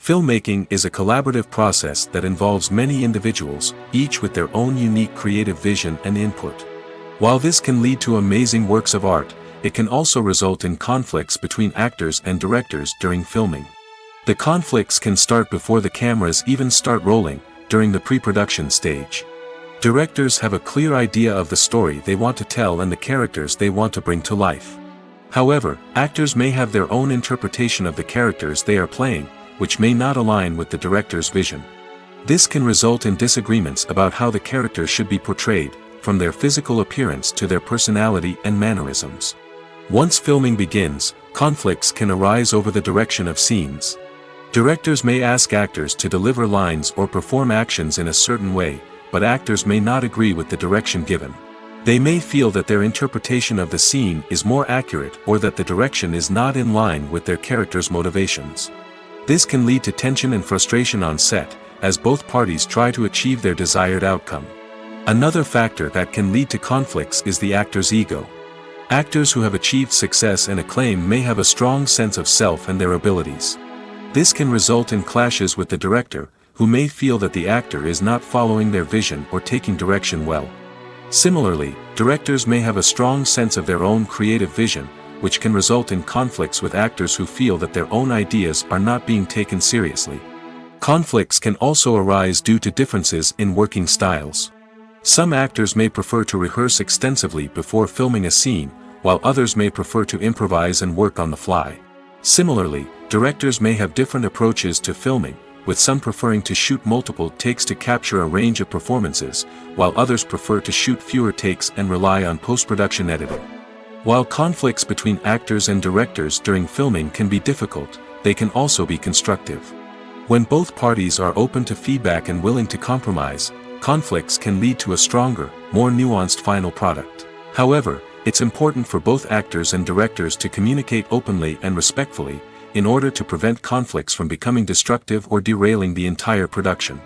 Filmmaking is a collaborative process that involves many individuals, each with their own unique creative vision and input. While this can lead to amazing works of art, it can also result in conflicts between actors and directors during filming. The conflicts can start before the cameras even start rolling, during the pre-production stage. Directors have a clear idea of the story they want to tell and the characters they want to bring to life. However, actors may have their own interpretation of the characters they are playing, which may not align with the director's vision. This can result in disagreements about how the characters should be portrayed, from their physical appearance to their personality and mannerisms. Once filming begins, conflicts can arise over the direction of scenes. Directors may ask actors to deliver lines or perform actions in a certain way, but actors may not agree with the direction given. They may feel that their interpretation of the scene is more accurate or that the direction is not in line with their character's motivations. This can lead to tension and frustration on set, as both parties try to achieve their desired outcome. Another factor that can lead to conflicts is the actor's ego. Actors who have achieved success and acclaim may have a strong sense of self and their abilities. This can result in clashes with the director, who may feel that the actor is not following their vision or taking direction well. Similarly, directors may have a strong sense of their own creative vision, which can result in conflicts with actors who feel that their own ideas are not being taken seriously. Conflicts can also arise due to differences in working styles. Some actors may prefer to rehearse extensively before filming a scene, while others may prefer to improvise and work on the fly. Similarly, directors may have different approaches to filming, with some preferring to shoot multiple takes to capture a range of performances, while others prefer to shoot fewer takes and rely on post-production editing. While conflicts between actors and directors during filming can be difficult, they can also be constructive. When both parties are open to feedback and willing to compromise, conflicts can lead to a stronger, more nuanced final product. However, it's important for both actors and directors to communicate openly and respectfully, in order to prevent conflicts from becoming destructive or derailing the entire production.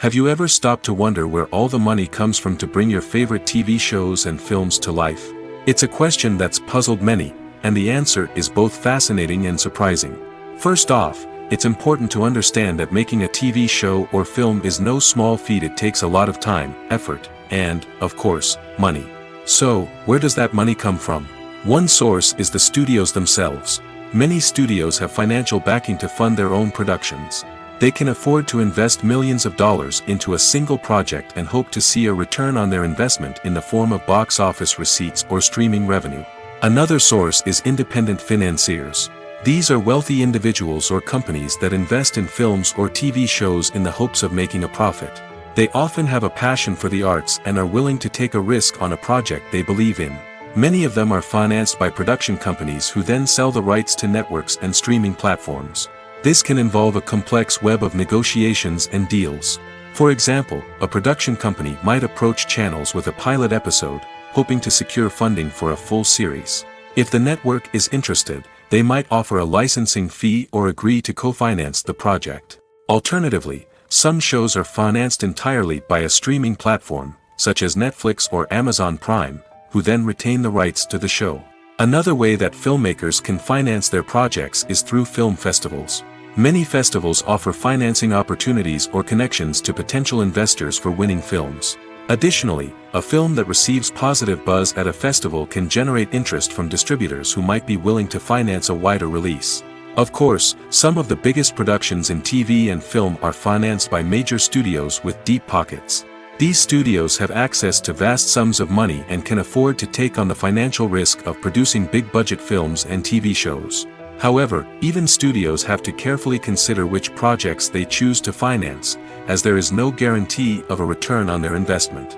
Have you ever stopped to wonder where all the money comes from to bring your favorite TV shows and films to life? It's a question that's puzzled many, and the answer is both fascinating and surprising. First off, it's important to understand that making a TV show or film is no small feat. It takes a lot of time, effort, and, of course, money. So, where does that money come from? One source is the studios themselves. Many studios have financial backing to fund their own productions. They can afford to invest millions of dollars into a single project and hope to see a return on their investment in the form of box office receipts or streaming revenue. Another source is independent financiers. These are wealthy individuals or companies that invest in films or TV shows in the hopes of making a profit. They often have a passion for the arts and are willing to take a risk on a project they believe in. Many of them are financed by production companies who then sell the rights to networks and streaming platforms. This can involve a complex web of negotiations and deals. For example, a production company might approach channels with a pilot episode, hoping to secure funding for a full series. If the network is interested, they might offer a licensing fee or agree to co-finance the project. Alternatively, some shows are financed entirely by a streaming platform, such as Netflix or Amazon Prime, who then retain the rights to the show. Another way that filmmakers can finance their projects is through film festivals. Many festivals offer financing opportunities or connections to potential investors for winning films. Additionally, a film that receives positive buzz at a festival can generate interest from distributors who might be willing to finance a wider release. Of course, some of the biggest productions in TV and film are financed by major studios with deep pockets. These studios have access to vast sums of money and can afford to take on the financial risk of producing big-budget films and TV shows. However, even studios have to carefully consider which projects they choose to finance, as there is no guarantee of a return on their investment.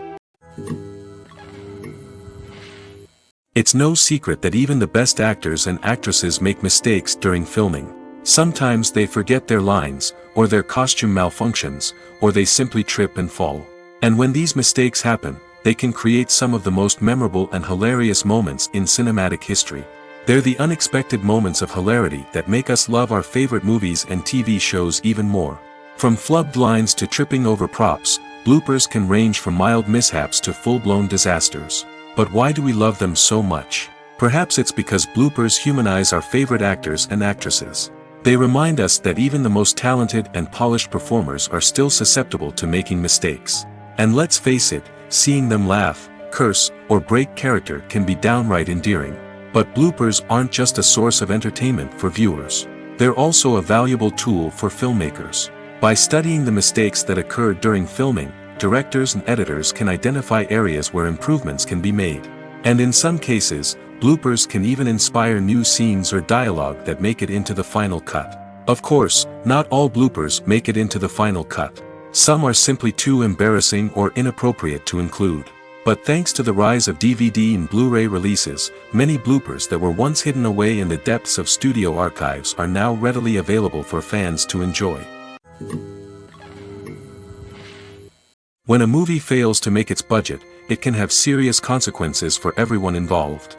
It's no secret that even the best actors and actresses make mistakes during filming. Sometimes they forget their lines, or their costume malfunctions, or they simply trip and fall. And when these mistakes happen, they can create some of the most memorable and hilarious moments in cinematic history. They're the unexpected moments of hilarity that make us love our favorite movies and TV shows even more. From flubbed lines to tripping over props, bloopers can range from mild mishaps to full-blown disasters. But why do we love them so much? Perhaps it's because bloopers humanize our favorite actors and actresses. They remind us that even the most talented and polished performers are still susceptible to making mistakes. And let's face it, seeing them laugh, curse, or break character can be downright endearing. But bloopers aren't just a source of entertainment for viewers. They're also a valuable tool for filmmakers. By studying the mistakes that occurred during filming, directors and editors can identify areas where improvements can be made. And in some cases, bloopers can even inspire new scenes or dialogue that make it into the final cut. Of course, not all bloopers make it into the final cut. Some are simply too embarrassing or inappropriate to include. But thanks to the rise of DVD and Blu-ray releases, many bloopers that were once hidden away in the depths of studio archives are now readily available for fans to enjoy. When a movie fails to make its budget, it can have serious consequences for everyone involved.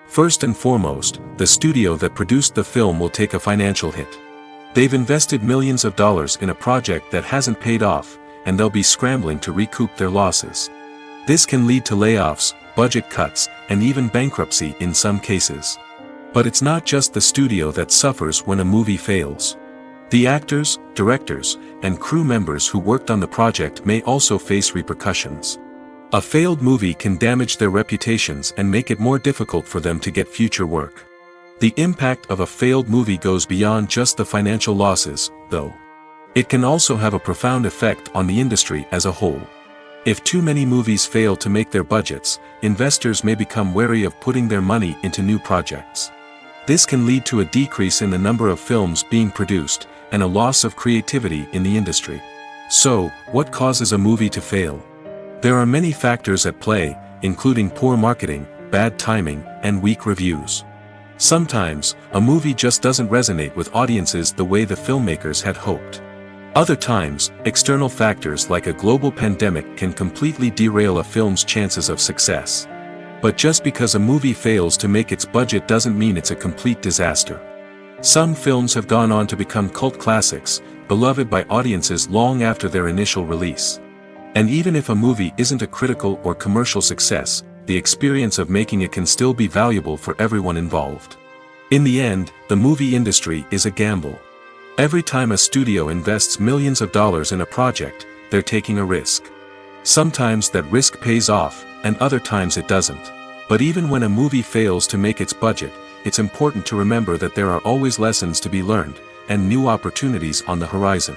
First and foremost, the studio that produced the film will take a financial hit. They've invested millions of dollars in a project that hasn't paid off, and they'll be scrambling to recoup their losses. This can lead to layoffs, budget cuts, and even bankruptcy in some cases. But it's not just the studio that suffers when a movie fails. The actors, directors, and crew members who worked on the project may also face repercussions. A failed movie can damage their reputations and make it more difficult for them to get future work. The impact of a failed movie goes beyond just the financial losses, though. It can also have a profound effect on the industry as a whole. If too many movies fail to make their budgets, investors may become wary of putting their money into new projects. This can lead to a decrease in the number of films being produced, and a loss of creativity in the industry. So, what causes a movie to fail? There are many factors at play, including poor marketing, bad timing, and weak reviews. Sometimes, a movie just doesn't resonate with audiences the way the filmmakers had hoped. Other times, external factors like a global pandemic can completely derail a film's chances of success. But just because a movie fails to make its budget doesn't mean it's a complete disaster. Some films have gone on to become cult classics, beloved by audiences long after their initial release. And even if a movie isn't a critical or commercial success, the experience of making it can still be valuable for everyone involved. In the end, the movie industry is a gamble. Every time a studio invests millions of dollars in a project, they're taking a risk. Sometimes that risk pays off, and other times it doesn't. But even when a movie fails to make its budget, it's important to remember that there are always lessons to be learned, and new opportunities on the horizon.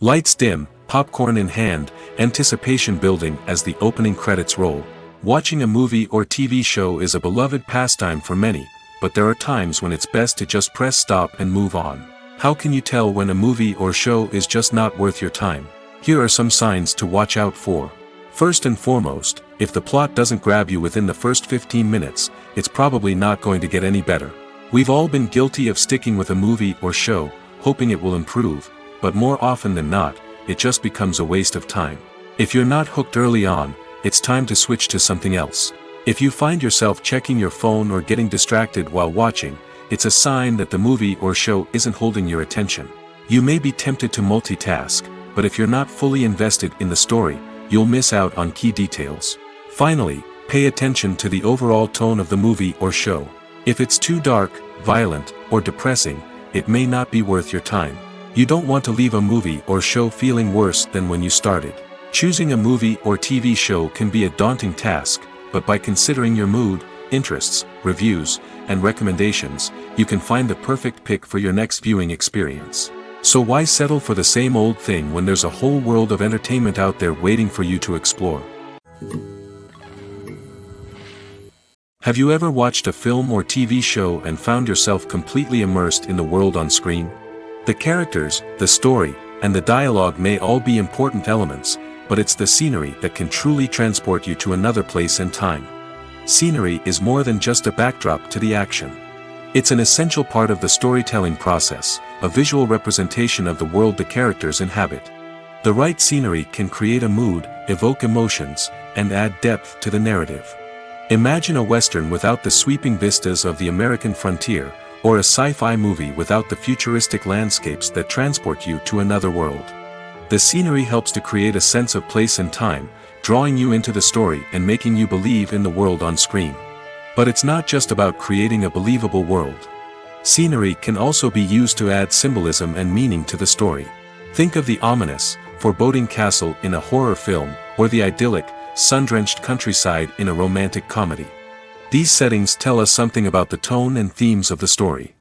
Lights dim, popcorn in hand, anticipation building as the opening credits roll. Watching a movie or TV show is a beloved pastime for many, but there are times when it's best to just press stop and move on. How can you tell when a movie or show is just not worth your time? Here are some signs to watch out for. First and foremost, if the plot doesn't grab you within the first 15 minutes, it's probably not going to get any better. We've all been guilty of sticking with a movie or show, hoping it will improve, but more often than not, it just becomes a waste of time. If you're not hooked early on, it's time to switch to something else. If you find yourself checking your phone or getting distracted while watching, it's a sign that the movie or show isn't holding your attention. You may be tempted to multitask, but if you're not fully invested in the story, you'll miss out on key details. Finally, pay attention to the overall tone of the movie or show. If it's too dark, violent, or depressing, it may not be worth your time. You don't want to leave a movie or show feeling worse than when you started. Choosing a movie or TV show can be a daunting task, but by considering your mood, interests, reviews, and recommendations, you can find the perfect pick for your next viewing experience. So why settle for the same old thing when there's a whole world of entertainment out there waiting for you to explore? Have you ever watched a film or TV show and found yourself completely immersed in the world on screen? The characters, the story, and the dialogue may all be important elements, but it's the scenery that can truly transport you to another place and time. Scenery is more than just a backdrop to the action. It's an essential part of the storytelling process, a visual representation of the world the characters inhabit. The right scenery can create a mood, evoke emotions, and add depth to the narrative. Imagine a Western without the sweeping vistas of the American frontier, or a sci-fi movie without the futuristic landscapes that transport you to another world. The scenery helps to create a sense of place and time, drawing you into the story and making you believe in the world on screen. But it's not just about creating a believable world. Scenery can also be used to add symbolism and meaning to the story. Think of the ominous, foreboding castle in a horror film, or the idyllic, sun-drenched countryside in a romantic comedy. These settings tell us something about the tone and themes of the story.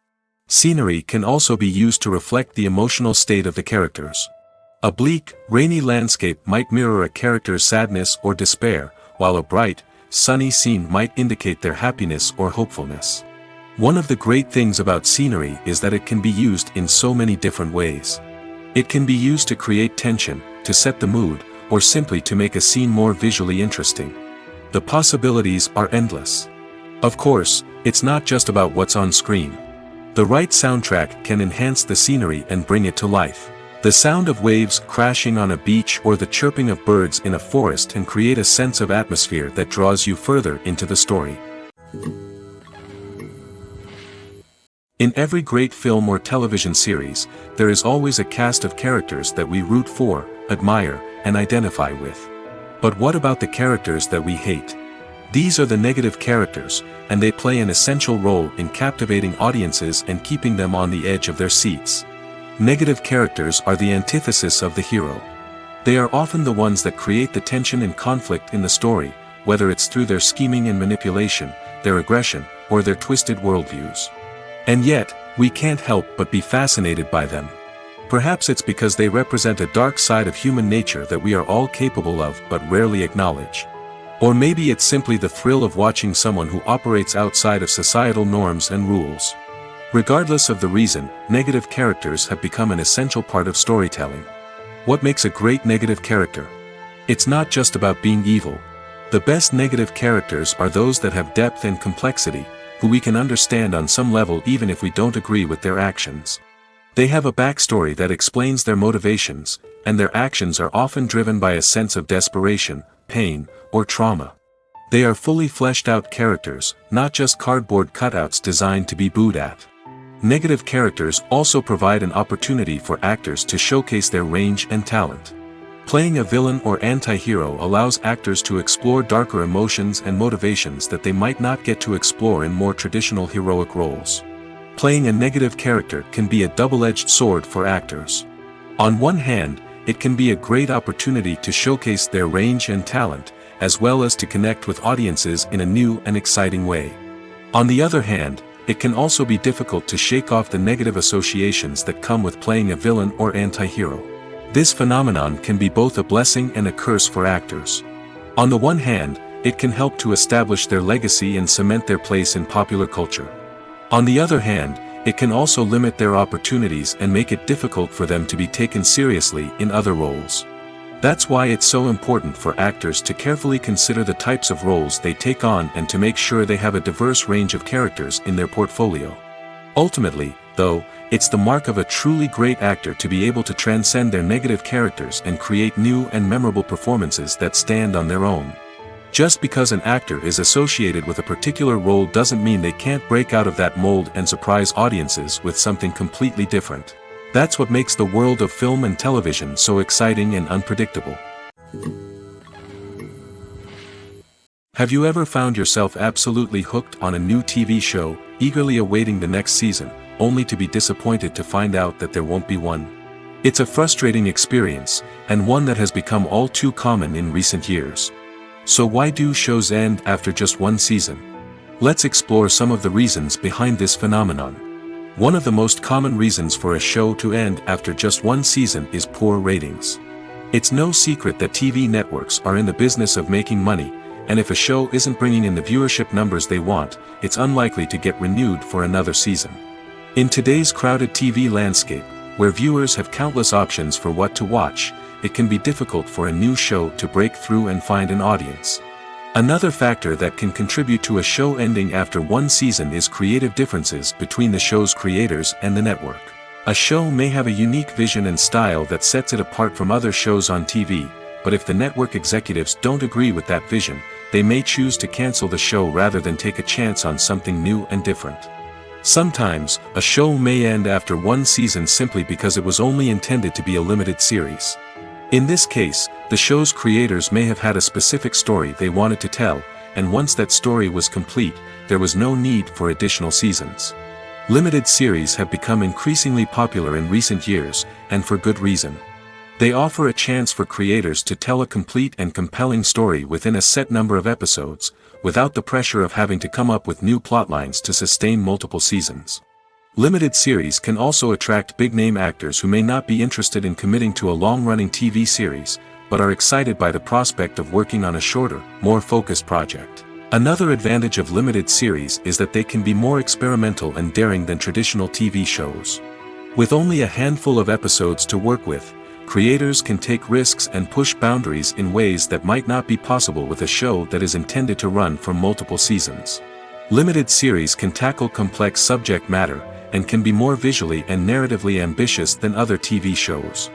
Scenery can also be used to reflect the emotional state of the characters. A bleak, rainy landscape might mirror a character's sadness or despair, while a bright, sunny scene might indicate their happiness or hopefulness. One of the great things about scenery is that it can be used in so many different ways. It can be used to create tension, to set the mood, or simply to make a scene more visually interesting. The possibilities are endless. Of course, it's not just about what's on screen. The right soundtrack can enhance the scenery and bring it to life. The sound of waves crashing on a beach or the chirping of birds in a forest can create a sense of atmosphere that draws you further into the story. In every great film or television series, there is always a cast of characters that we root for, admire, and identify with. But what about the characters that we hate? These are the negative characters, and they play an essential role in captivating audiences and keeping them on the edge of their seats. Negative characters are the antithesis of the hero. They are often the ones that create the tension and conflict in the story, whether it's through their scheming and manipulation, their aggression, or their twisted worldviews. And yet, we can't help but be fascinated by them. Perhaps it's because they represent a dark side of human nature that we are all capable of but rarely acknowledge. Or maybe it's simply the thrill of watching someone who operates outside of societal norms and rules. Regardless of the reason, negative characters have become an essential part of storytelling. What makes a great negative character? It's not just about being evil. The best negative characters are those that have depth and complexity, who we can understand on some level even if we don't agree with their actions. They have a backstory that explains their motivations, and their actions are often driven by a sense of desperation, pain, or trauma. They are fully fleshed out characters, not just cardboard cutouts designed to be booed at. Negative characters also provide an opportunity for actors to showcase their range and talent. Playing a villain or anti-hero allows actors to explore darker emotions and motivations that they might not get to explore in more traditional heroic roles. Playing a negative character can be a double-edged sword for actors. On one hand, it can be a great opportunity to showcase their range and talent, as well as to connect with audiences in a new and exciting way. On the other hand, it can also be difficult to shake off the negative associations that come with playing a villain or anti-hero. This phenomenon can be both a blessing and a curse for actors. On the one hand, it can help to establish their legacy and cement their place in popular culture. On the other hand, it can also limit their opportunities and make it difficult for them to be taken seriously in other roles. That's why it's so important for actors to carefully consider the types of roles they take on and to make sure they have a diverse range of characters in their portfolio. Ultimately, though, it's the mark of a truly great actor to be able to transcend their negative characters and create new and memorable performances that stand on their own. Just because an actor is associated with a particular role doesn't mean they can't break out of that mold and surprise audiences with something completely different. That's what makes the world of film and television so exciting and unpredictable. Have you ever found yourself absolutely hooked on a new TV show, eagerly awaiting the next season, only to be disappointed to find out that there won't be one? It's a frustrating experience, and one that has become all too common in recent years. So why do shows end after just one season? Let's explore some of the reasons behind this phenomenon. One of the most common reasons for a show to end after just one season is poor ratings. It's no secret that TV networks are in the business of making money, and if a show isn't bringing in the viewership numbers they want, it's unlikely to get renewed for another season. In today's crowded TV landscape, where viewers have countless options for what to watch, it can be difficult for a new show to break through and find an audience. Another factor that can contribute to a show ending after one season is creative differences between the show's creators and the network. A show may have a unique vision and style that sets it apart from other shows on TV, but if the network executives don't agree with that vision, they may choose to cancel the show rather than take a chance on something new and different. Sometimes, a show may end after one season simply because it was only intended to be a limited series. In this case, the show's creators may have had a specific story they wanted to tell, and once that story was complete, there was no need for additional seasons. Limited series have become increasingly popular in recent years, and for good reason. They offer a chance for creators to tell a complete and compelling story within a set number of episodes, without the pressure of having to come up with new plotlines to sustain multiple seasons. Limited series can also attract big-name actors who may not be interested in committing to a long-running TV series, but are excited by the prospect of working on a shorter, more focused project. Another advantage of limited series is that they can be more experimental and daring than traditional TV shows. With only a handful of episodes to work with, creators can take risks and push boundaries in ways that might not be possible with a show that is intended to run for multiple seasons. Limited series can tackle complex subject matter, and can be more visually and narratively ambitious than other TV shows.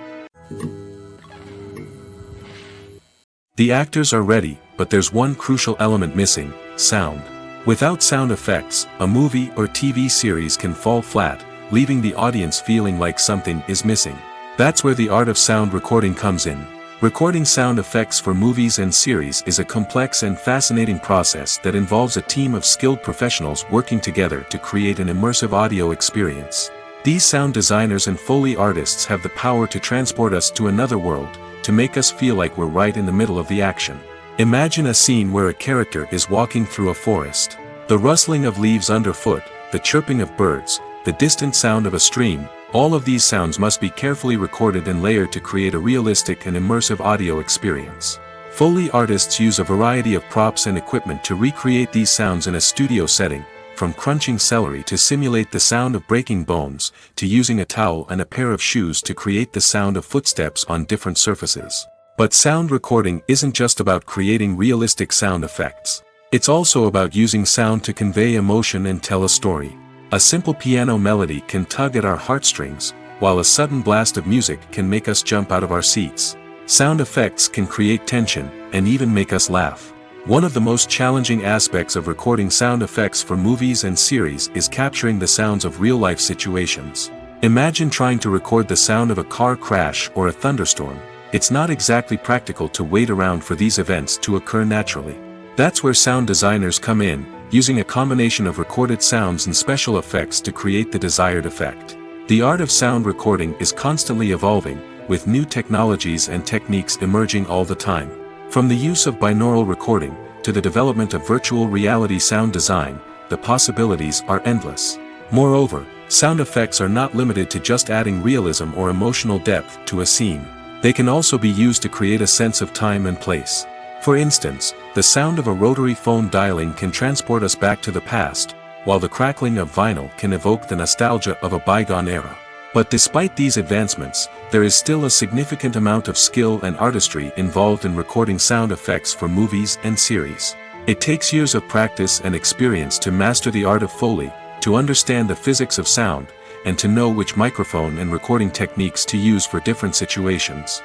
The actors are ready, but there's one crucial element missing: sound. Without sound effects, a movie or TV series can fall flat, leaving the audience feeling like something is missing. That's where the art of sound recording comes in. Recording sound effects for movies and series is a complex and fascinating process that involves a team of skilled professionals working together to create an immersive audio experience. These sound designers and Foley artists have the power to transport us to another world, to make us feel like we're right in the middle of the action. Imagine a scene where a character is walking through a forest. The rustling of leaves underfoot, the chirping of birds, the distant sound of a stream, all of these sounds must be carefully recorded and layered to create a realistic and immersive audio experience. Foley artists use a variety of props and equipment to recreate these sounds in a studio setting, from crunching celery to simulate the sound of breaking bones, to using a towel and a pair of shoes to create the sound of footsteps on different surfaces. But sound recording isn't just about creating realistic sound effects. It's also about using sound to convey emotion and tell a story. A simple piano melody can tug at our heartstrings, while a sudden blast of music can make us jump out of our seats. Sound effects can create tension, and even make us laugh. One of the most challenging aspects of recording sound effects for movies and series is capturing the sounds of real-life situations. Imagine trying to record the sound of a car crash or a thunderstorm. It's not exactly practical to wait around for these events to occur naturally. That's where sound designers come in, using a combination of recorded sounds and special effects to create the desired effect. The art of sound recording is constantly evolving, with new technologies and techniques emerging all the time. From the use of binaural recording, to the development of virtual reality sound design, the possibilities are endless. Moreover, sound effects are not limited to just adding realism or emotional depth to a scene. They can also be used to create a sense of time and place. For instance, the sound of a rotary phone dialing can transport us back to the past, while the crackling of vinyl can evoke the nostalgia of a bygone era. But despite these advancements, there is still a significant amount of skill and artistry involved in recording sound effects for movies and series. It takes years of practice and experience to master the art of Foley, to understand the physics of sound, and to know which microphone and recording techniques to use for different situations.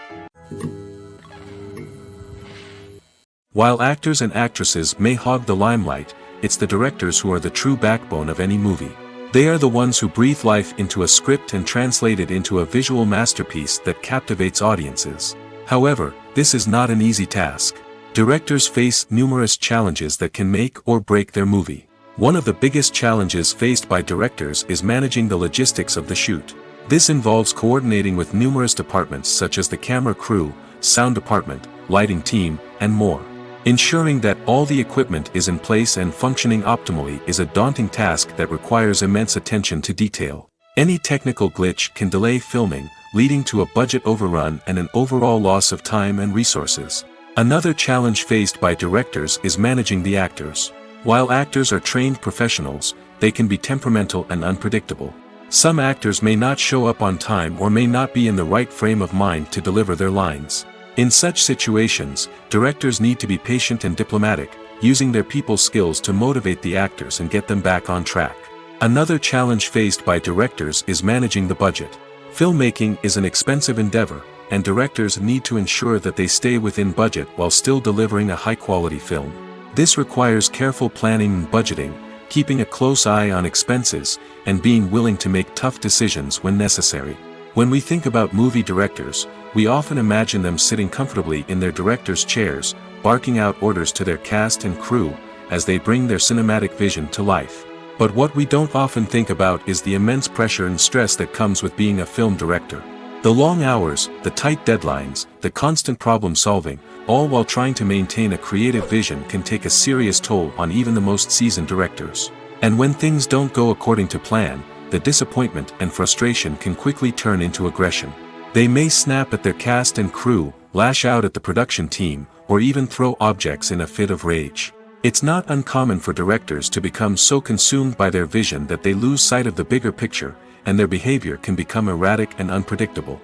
While actors and actresses may hog the limelight, it's the directors who are the true backbone of any movie. They are the ones who breathe life into a script and translate it into a visual masterpiece that captivates audiences. However, this is not an easy task. Directors face numerous challenges that can make or break their movie. One of the biggest challenges faced by directors is managing the logistics of the shoot. This involves coordinating with numerous departments such as the camera crew, sound department, lighting team, and more. Ensuring that all the equipment is in place and functioning optimally is a daunting task that requires immense attention to detail. Any technical glitch can delay filming, leading to a budget overrun and an overall loss of time and resources. Another challenge faced by directors is managing the actors. While actors are trained professionals, they can be temperamental and unpredictable. Some actors may not show up on time or may not be in the right frame of mind to deliver their lines. In such situations, directors need to be patient and diplomatic, using their people skills to motivate the actors and get them back on track. Another challenge faced by directors is managing the budget. Filmmaking is an expensive endeavor, and directors need to ensure that they stay within budget while still delivering a high-quality film. This requires careful planning and budgeting, keeping a close eye on expenses, and being willing to make tough decisions when necessary. When we think about movie directors, we often imagine them sitting comfortably in their director's chairs, barking out orders to their cast and crew, as they bring their cinematic vision to life. But what we don't often think about is the immense pressure and stress that comes with being a film director. The long hours, the tight deadlines, the constant problem solving, all while trying to maintain a creative vision can take a serious toll on even the most seasoned directors. And when things don't go according to plan, the disappointment and frustration can quickly turn into aggression. They may snap at their cast and crew, lash out at the production team, or even throw objects in a fit of rage. It's not uncommon for directors to become so consumed by their vision that they lose sight of the bigger picture, and their behavior can become erratic and unpredictable.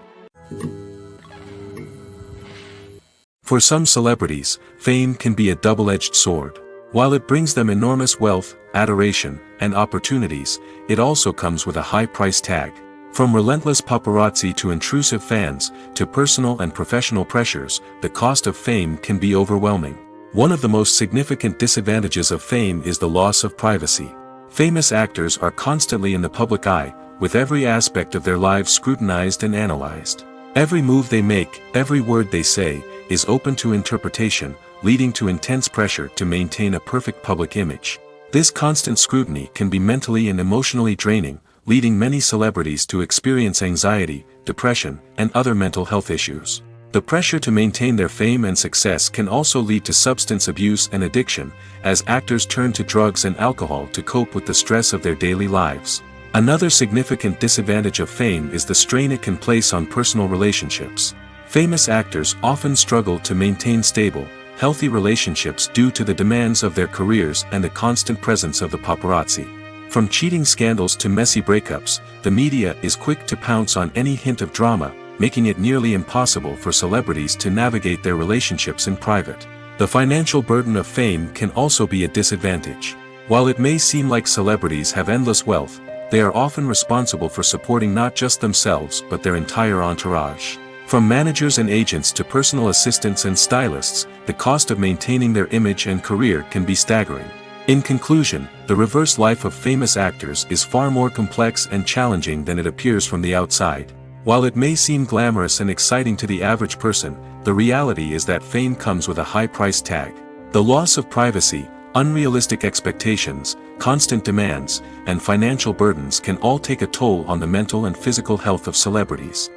For some celebrities, fame can be a double-edged sword. While it brings them enormous wealth, adoration, and opportunities, it also comes with a high price tag. From relentless paparazzi to intrusive fans, to personal and professional pressures, the cost of fame can be overwhelming. One of the most significant disadvantages of fame is the loss of privacy. Famous actors are constantly in the public eye, with every aspect of their lives scrutinized and analyzed. Every move they make, every word they say, is open to interpretation, leading to intense pressure to maintain a perfect public image. This constant scrutiny can be mentally and emotionally draining, leading many celebrities to experience anxiety, depression, and other mental health issues. The pressure to maintain their fame and success can also lead to substance abuse and addiction, as actors turn to drugs and alcohol to cope with the stress of their daily lives. Another significant disadvantage of fame is the strain it can place on personal relationships. Famous actors often struggle to maintain stable, healthy relationships due to the demands of their careers and the constant presence of the paparazzi. From cheating scandals to messy breakups, the media is quick to pounce on any hint of drama, making it nearly impossible for celebrities to navigate their relationships in private. The financial burden of fame can also be a disadvantage. While it may seem like celebrities have endless wealth, they are often responsible for supporting not just themselves but their entire entourage. From managers and agents to personal assistants and stylists, the cost of maintaining their image and career can be staggering. In conclusion, the reverse life of famous actors is far more complex and challenging than it appears from the outside. While it may seem glamorous and exciting to the average person, the reality is that fame comes with a high price tag. The loss of privacy, unrealistic expectations, constant demands, and financial burdens can all take a toll on the mental and physical health of celebrities.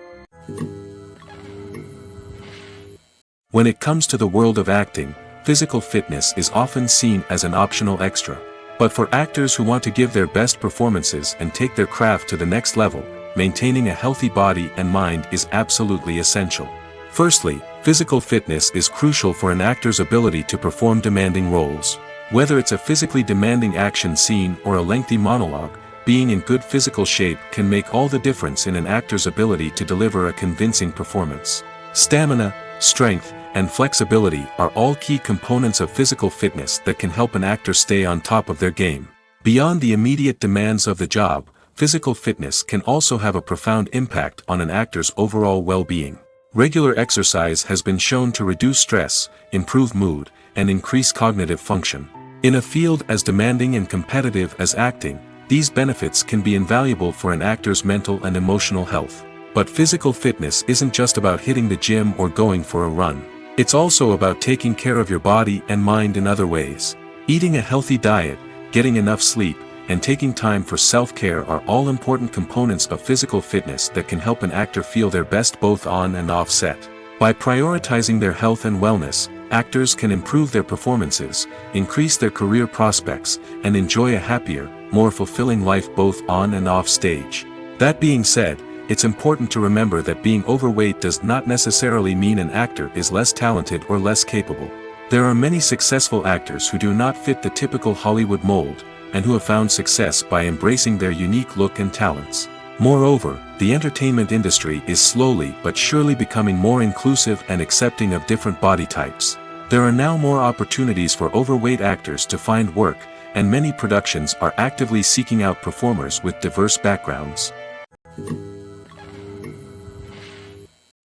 When it comes to the world of acting, physical fitness is often seen as an optional extra. But for actors who want to give their best performances and take their craft to the next level, maintaining a healthy body and mind is absolutely essential. Firstly, physical fitness is crucial for an actor's ability to perform demanding roles. Whether it's a physically demanding action scene or a lengthy monologue, being in good physical shape can make all the difference in an actor's ability to deliver a convincing performance. Stamina, strength, and flexibility are all key components of physical fitness that can help an actor stay on top of their game. Beyond the immediate demands of the job, physical fitness can also have a profound impact on an actor's overall well-being. Regular exercise has been shown to reduce stress, improve mood, and increase cognitive function. In a field as demanding and competitive as acting, these benefits can be invaluable for an actor's mental and emotional health. But physical fitness isn't just about hitting the gym or going for a run. It's also about taking care of your body and mind in other ways. Eating a healthy diet, getting enough sleep, and taking time for self-care are all important components of physical fitness that can help an actor feel their best both on and off set. By prioritizing their health and wellness, actors can improve their performances, increase their career prospects, and enjoy a happier, more fulfilling life both on and off stage. That being said, it's important to remember that being overweight does not necessarily mean an actor is less talented or less capable. There are many successful actors who do not fit the typical Hollywood mold, and who have found success by embracing their unique look and talents. Moreover, the entertainment industry is slowly but surely becoming more inclusive and accepting of different body types. There are now more opportunities for overweight actors to find work, and many productions are actively seeking out performers with diverse backgrounds.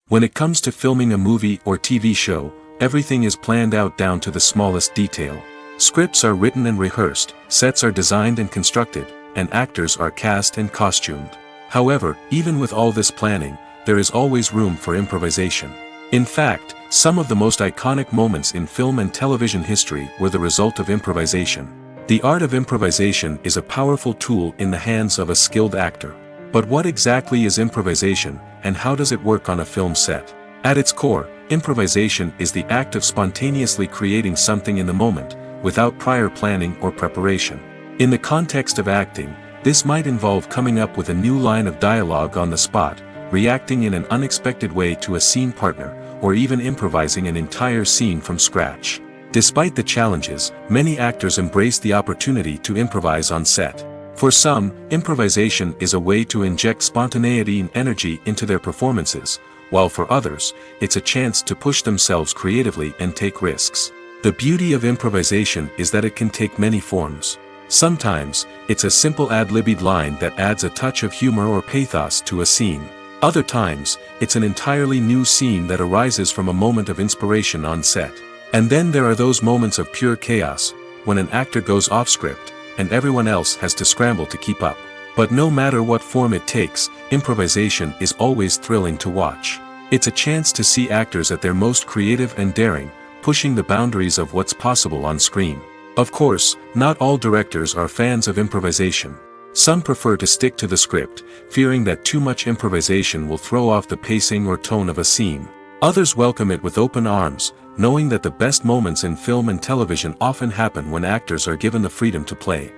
When it comes to filming a movie or TV show, everything is planned out down to the smallest detail. Scripts are written and rehearsed, sets are designed and constructed, and actors are cast and costumed. However, even with all this planning, there is always room for improvisation. In fact, some of the most iconic moments in film and television history were the result of improvisation. The art of improvisation is a powerful tool in the hands of a skilled actor. But what exactly is improvisation, and how does it work on a film set? At its core, improvisation is the act of spontaneously creating something in the moment, without prior planning or preparation. In the context of acting, this might involve coming up with a new line of dialogue on the spot, reacting in an unexpected way to a scene partner, or even improvising an entire scene from scratch. Despite the challenges, many actors embrace the opportunity to improvise on set. For some, improvisation is a way to inject spontaneity and energy into their performances, while for others, it's a chance to push themselves creatively and take risks. The beauty of improvisation is that it can take many forms. Sometimes, it's a simple ad-libbed line that adds a touch of humor or pathos to a scene. Other times, it's an entirely new scene that arises from a moment of inspiration on set. And then there are those moments of pure chaos, when an actor goes off script, and everyone else has to scramble to keep up. But no matter what form it takes, improvisation is always thrilling to watch. It's a chance to see actors at their most creative and daring, pushing the boundaries of what's possible on screen. Of course, not all directors are fans of improvisation. Some prefer to stick to the script, fearing that too much improvisation will throw off the pacing or tone of a scene. Others welcome it with open arms, knowing that the best moments in film and television often happen when actors are given the freedom to play.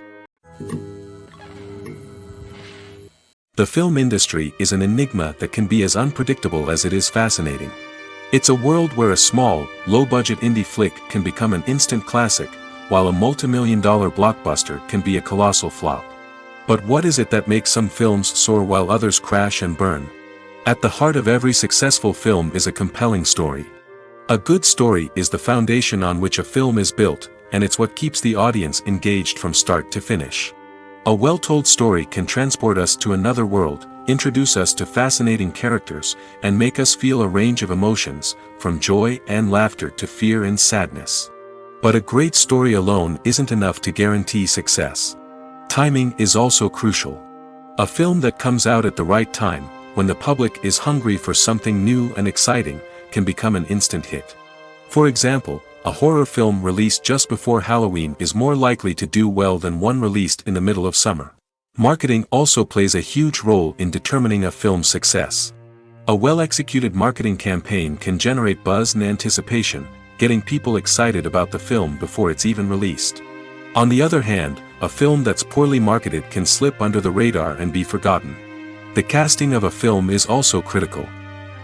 The film industry is an enigma that can be as unpredictable as it is fascinating. It's a world where a small, low-budget indie flick can become an instant classic, while a multi-million-dollar blockbuster can be a colossal flop. But what is it that makes some films soar while others crash and burn? At the heart of every successful film is a compelling story. A good story is the foundation on which a film is built, and it's what keeps the audience engaged from start to finish. A well-told story can transport us to another world, introduce us to fascinating characters, and make us feel a range of emotions, from joy and laughter to fear and sadness. But a great story alone isn't enough to guarantee success. Timing is also crucial. A film that comes out at the right time, when the public is hungry for something new and exciting, can become an instant hit. For example, a horror film released just before Halloween is more likely to do well than one released in the middle of summer. Marketing also plays a huge role in determining a film's success. A well-executed marketing campaign can generate buzz and anticipation, getting people excited about the film before it's even released. On the other hand, a film that's poorly marketed can slip under the radar and be forgotten. The casting of a film is also critical.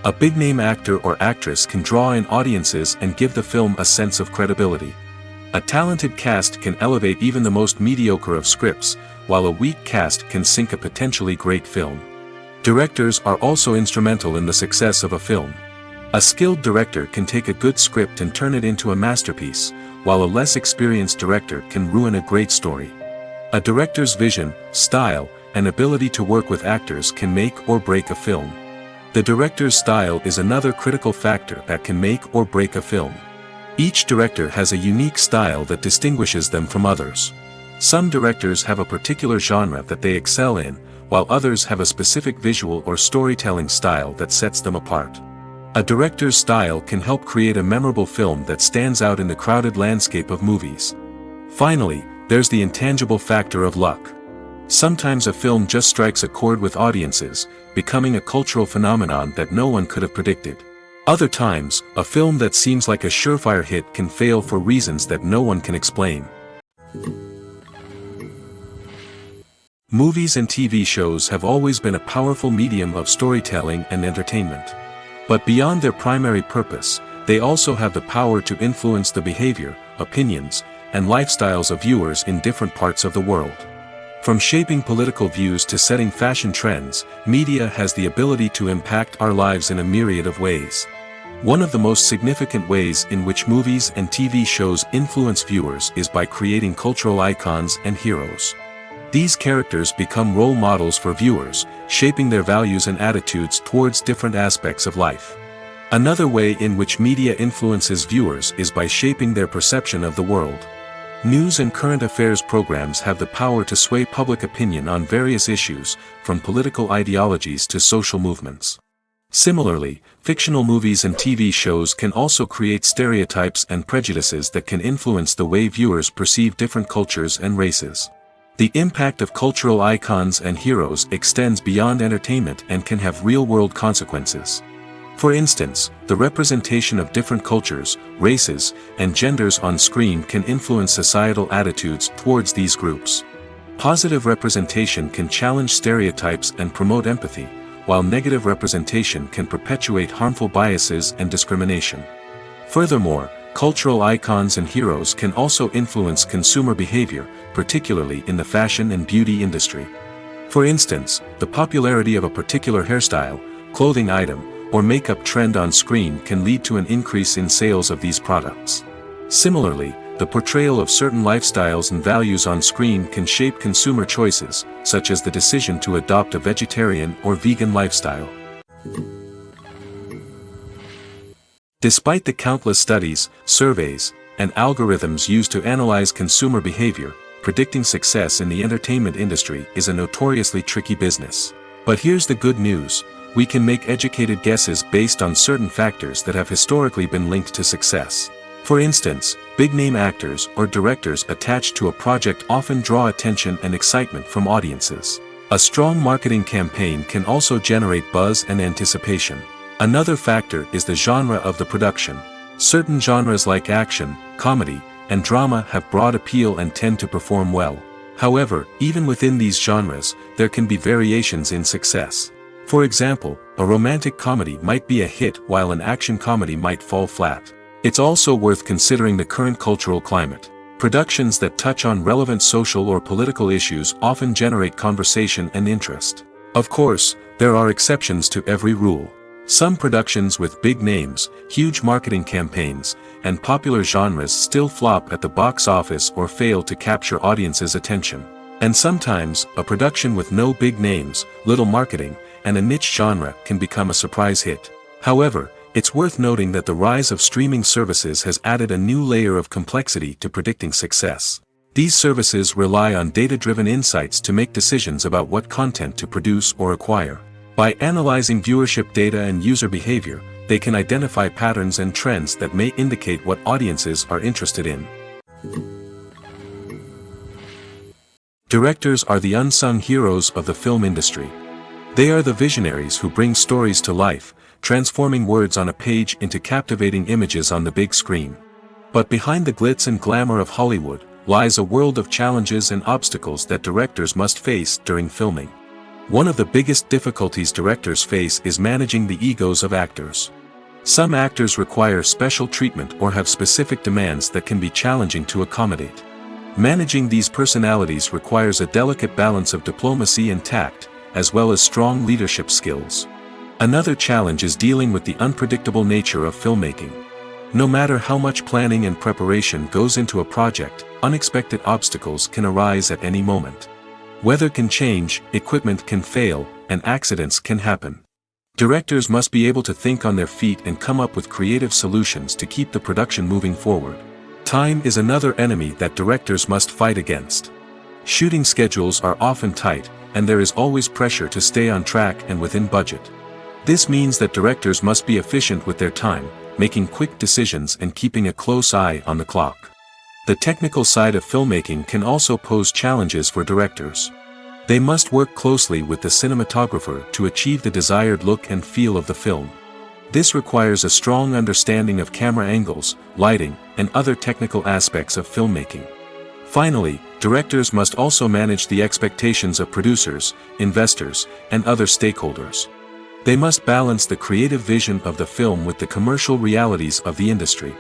A big-name actor or actress can draw in audiences and give the film a sense of credibility. A talented cast can elevate even the most mediocre of scripts, while a weak cast can sink a potentially great film. Directors are also instrumental in the success of a film. A skilled director can take a good script and turn it into a masterpiece, while a less experienced director can ruin a great story. A director's vision, style, and ability to work with actors can make or break a film. The director's style is another critical factor that can make or break a film. Each director has a unique style that distinguishes them from others. Some directors have a particular genre that they excel in, while others have a specific visual or storytelling style that sets them apart. A director's style can help create a memorable film that stands out in the crowded landscape of movies. Finally, there's the intangible factor of luck. Sometimes a film just strikes a chord with audiences, becoming a cultural phenomenon that no one could have predicted. Other times, a film that seems like a surefire hit can fail for reasons that no one can explain. Movies and TV shows have always been a powerful medium of storytelling and entertainment. But beyond their primary purpose, they also have the power to influence the behavior, opinions, and lifestyles of viewers in different parts of the world. From shaping political views to setting fashion trends, media has the ability to impact our lives in a myriad of ways. One of the most significant ways in which movies and TV shows influence viewers is by creating cultural icons and heroes. These characters become role models for viewers, shaping their values and attitudes towards different aspects of life. Another way in which media influences viewers is by shaping their perception of the world. News and current affairs programs have the power to sway public opinion on various issues, from political ideologies to social movements. Similarly, fictional movies and TV shows can also create stereotypes and prejudices that can influence the way viewers perceive different cultures and races. The impact of cultural icons and heroes extends beyond entertainment and can have real-world consequences. For instance, the representation of different cultures, races, and genders on screen can influence societal attitudes towards these groups. Positive representation can challenge stereotypes and promote empathy, while negative representation can perpetuate harmful biases and discrimination. Furthermore, cultural icons and heroes can also influence consumer behavior, particularly in the fashion and beauty industry. For instance, the popularity of a particular hairstyle, clothing item, or makeup trend on screen can lead to an increase in sales of these products. Similarly, the portrayal of certain lifestyles and values on screen can shape consumer choices, such as the decision to adopt a vegetarian or vegan lifestyle. Despite the countless studies, surveys, and algorithms used to analyze consumer behavior, predicting success in the entertainment industry is a notoriously tricky business. But here's the good news: we can make educated guesses based on certain factors that have historically been linked to success. For instance, big-name actors or directors attached to a project often draw attention and excitement from audiences. A strong marketing campaign can also generate buzz and anticipation. Another factor is the genre of the production. Certain genres like action, comedy, and drama have broad appeal and tend to perform well. However, even within these genres, there can be variations in success. For example, a romantic comedy might be a hit while an action comedy might fall flat. It's also worth considering the current cultural climate. Productions that touch on relevant social or political issues often generate conversation and interest. Of course, there are exceptions to every rule. Some productions with big names, huge marketing campaigns, and popular genres still flop at the box office or fail to capture audiences' attention. And sometimes, a production with no big names, little marketing, and a niche genre can become a surprise hit. However, it's worth noting that the rise of streaming services has added a new layer of complexity to predicting success. These services rely on data-driven insights to make decisions about what content to produce or acquire. By analyzing viewership data and user behavior, they can identify patterns and trends that may indicate what audiences are interested in. Directors are the unsung heroes of the film industry. They are the visionaries who bring stories to life, transforming words on a page into captivating images on the big screen. But behind the glitz and glamour of Hollywood lies a world of challenges and obstacles that directors must face during filming. One of the biggest difficulties directors face is managing the egos of actors. Some actors require special treatment or have specific demands that can be challenging to accommodate. Managing these personalities requires a delicate balance of diplomacy and tact, as well as strong leadership skills. Another challenge is dealing with the unpredictable nature of filmmaking. No matter how much planning and preparation goes into a project, unexpected obstacles can arise at any moment. Weather can change, equipment can fail, and accidents can happen. Directors must be able to think on their feet and come up with creative solutions to keep the production moving forward. Time is another enemy that directors must fight against. Shooting schedules are often tight, and there is always pressure to stay on track and within budget. This means that directors must be efficient with their time, making quick decisions and keeping a close eye on the clock. The technical side of filmmaking can also pose challenges for directors. They must work closely with the cinematographer to achieve the desired look and feel of the film. This requires a strong understanding of camera angles, lighting, and other technical aspects of filmmaking. Finally, directors must also manage the expectations of producers, investors, and other stakeholders. They must balance the creative vision of the film with the commercial realities of the industry.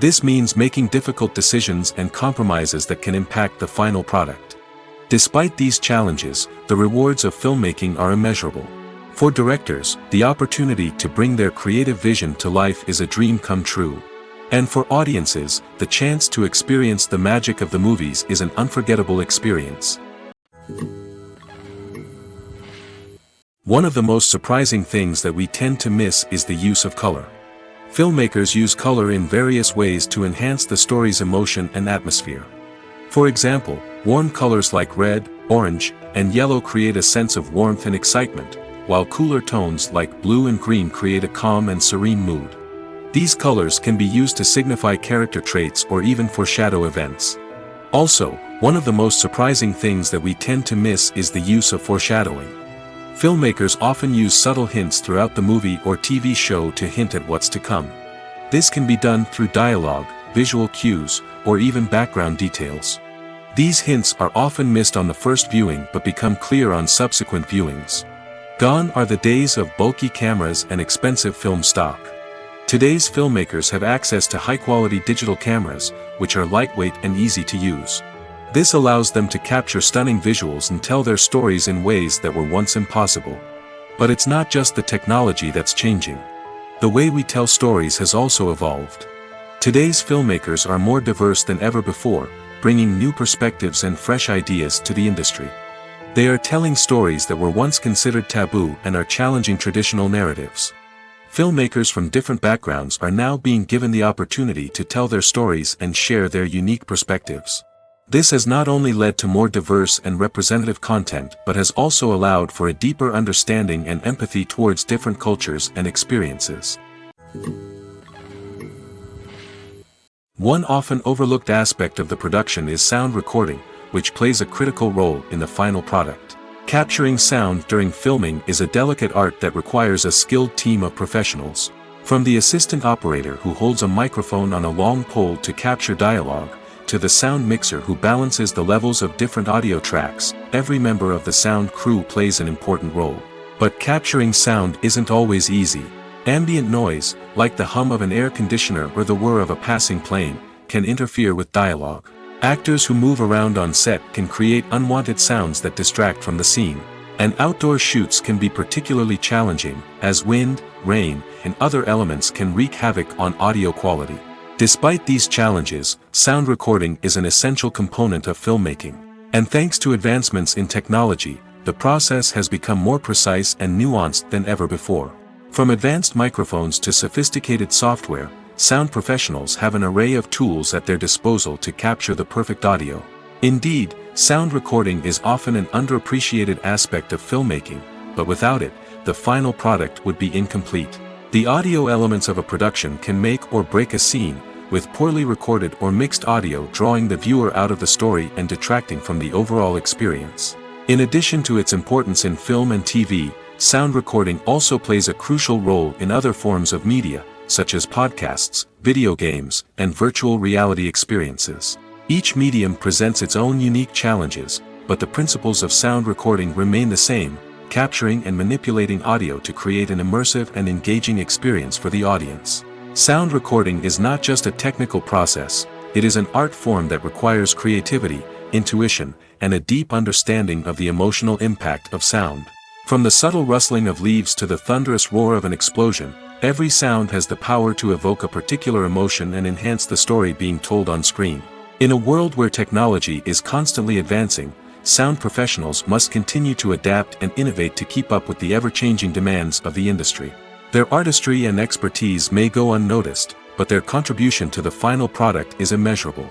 This means making difficult decisions and compromises that can impact the final product. Despite these challenges, the rewards of filmmaking are immeasurable. For directors, the opportunity to bring their creative vision to life is a dream come true. And for audiences, the chance to experience the magic of the movies is an unforgettable experience. One of the most surprising things that we tend to miss is the use of color. Filmmakers use color in various ways to enhance the story's emotion and atmosphere. For example, warm colors like red, orange, and yellow create a sense of warmth and excitement, while cooler tones like blue and green create a calm and serene mood. These colors can be used to signify character traits or even foreshadow events. Also, one of the most surprising things that we tend to miss is the use of foreshadowing. Filmmakers often use subtle hints throughout the movie or TV show to hint at what's to come. This can be done through dialogue, visual cues, or even background details. These hints are often missed on the first viewing but become clear on subsequent viewings. Gone are the days of bulky cameras and expensive film stock. Today's filmmakers have access to high-quality digital cameras, which are lightweight and easy to use. This allows them to capture stunning visuals and tell their stories in ways that were once impossible. But it's not just the technology that's changing. The way we tell stories has also evolved. Today's filmmakers are more diverse than ever before, bringing new perspectives and fresh ideas to the industry. They are telling stories that were once considered taboo and are challenging traditional narratives. Filmmakers from different backgrounds are now being given the opportunity to tell their stories and share their unique perspectives. This has not only led to more diverse and representative content but has also allowed for a deeper understanding and empathy towards different cultures and experiences. One often overlooked aspect of the production is sound recording, which plays a critical role in the final product. Capturing sound during filming is a delicate art that requires a skilled team of professionals. From the assistant operator who holds a microphone on a long pole to capture dialogue, to the sound mixer who balances the levels of different audio tracks, every member of the sound crew plays an important role. But capturing sound isn't always easy. Ambient noise, like the hum of an air conditioner or the whir of a passing plane, can interfere with dialogue. Actors who move around on set can create unwanted sounds that distract from the scene. And outdoor shoots can be particularly challenging, as wind, rain, and other elements can wreak havoc on audio quality. Despite these challenges, sound recording is an essential component of filmmaking. And thanks to advancements in technology, the process has become more precise and nuanced than ever before. From advanced microphones to sophisticated software, sound professionals have an array of tools at their disposal to capture the perfect audio. Indeed, sound recording is often an underappreciated aspect of filmmaking, but without it, the final product would be incomplete. The audio elements of a production can make or break a scene, with poorly recorded or mixed audio drawing the viewer out of the story and detracting from the overall experience. In addition to its importance in film and TV, sound recording also plays a crucial role in other forms of media, such as podcasts, video games, and virtual reality experiences. Each medium presents its own unique challenges, but the principles of sound recording remain the same, capturing and manipulating audio to create an immersive and engaging experience for the audience. Sound recording is not just a technical process, it is an art form that requires creativity, intuition, and a deep understanding of the emotional impact of sound. From the subtle rustling of leaves to the thunderous roar of an explosion, every sound has the power to evoke a particular emotion and enhance the story being told on screen. In a world where technology is constantly advancing, sound professionals must continue to adapt and innovate to keep up with the ever-changing demands of the industry. Their artistry and expertise may go unnoticed, but their contribution to the final product is immeasurable.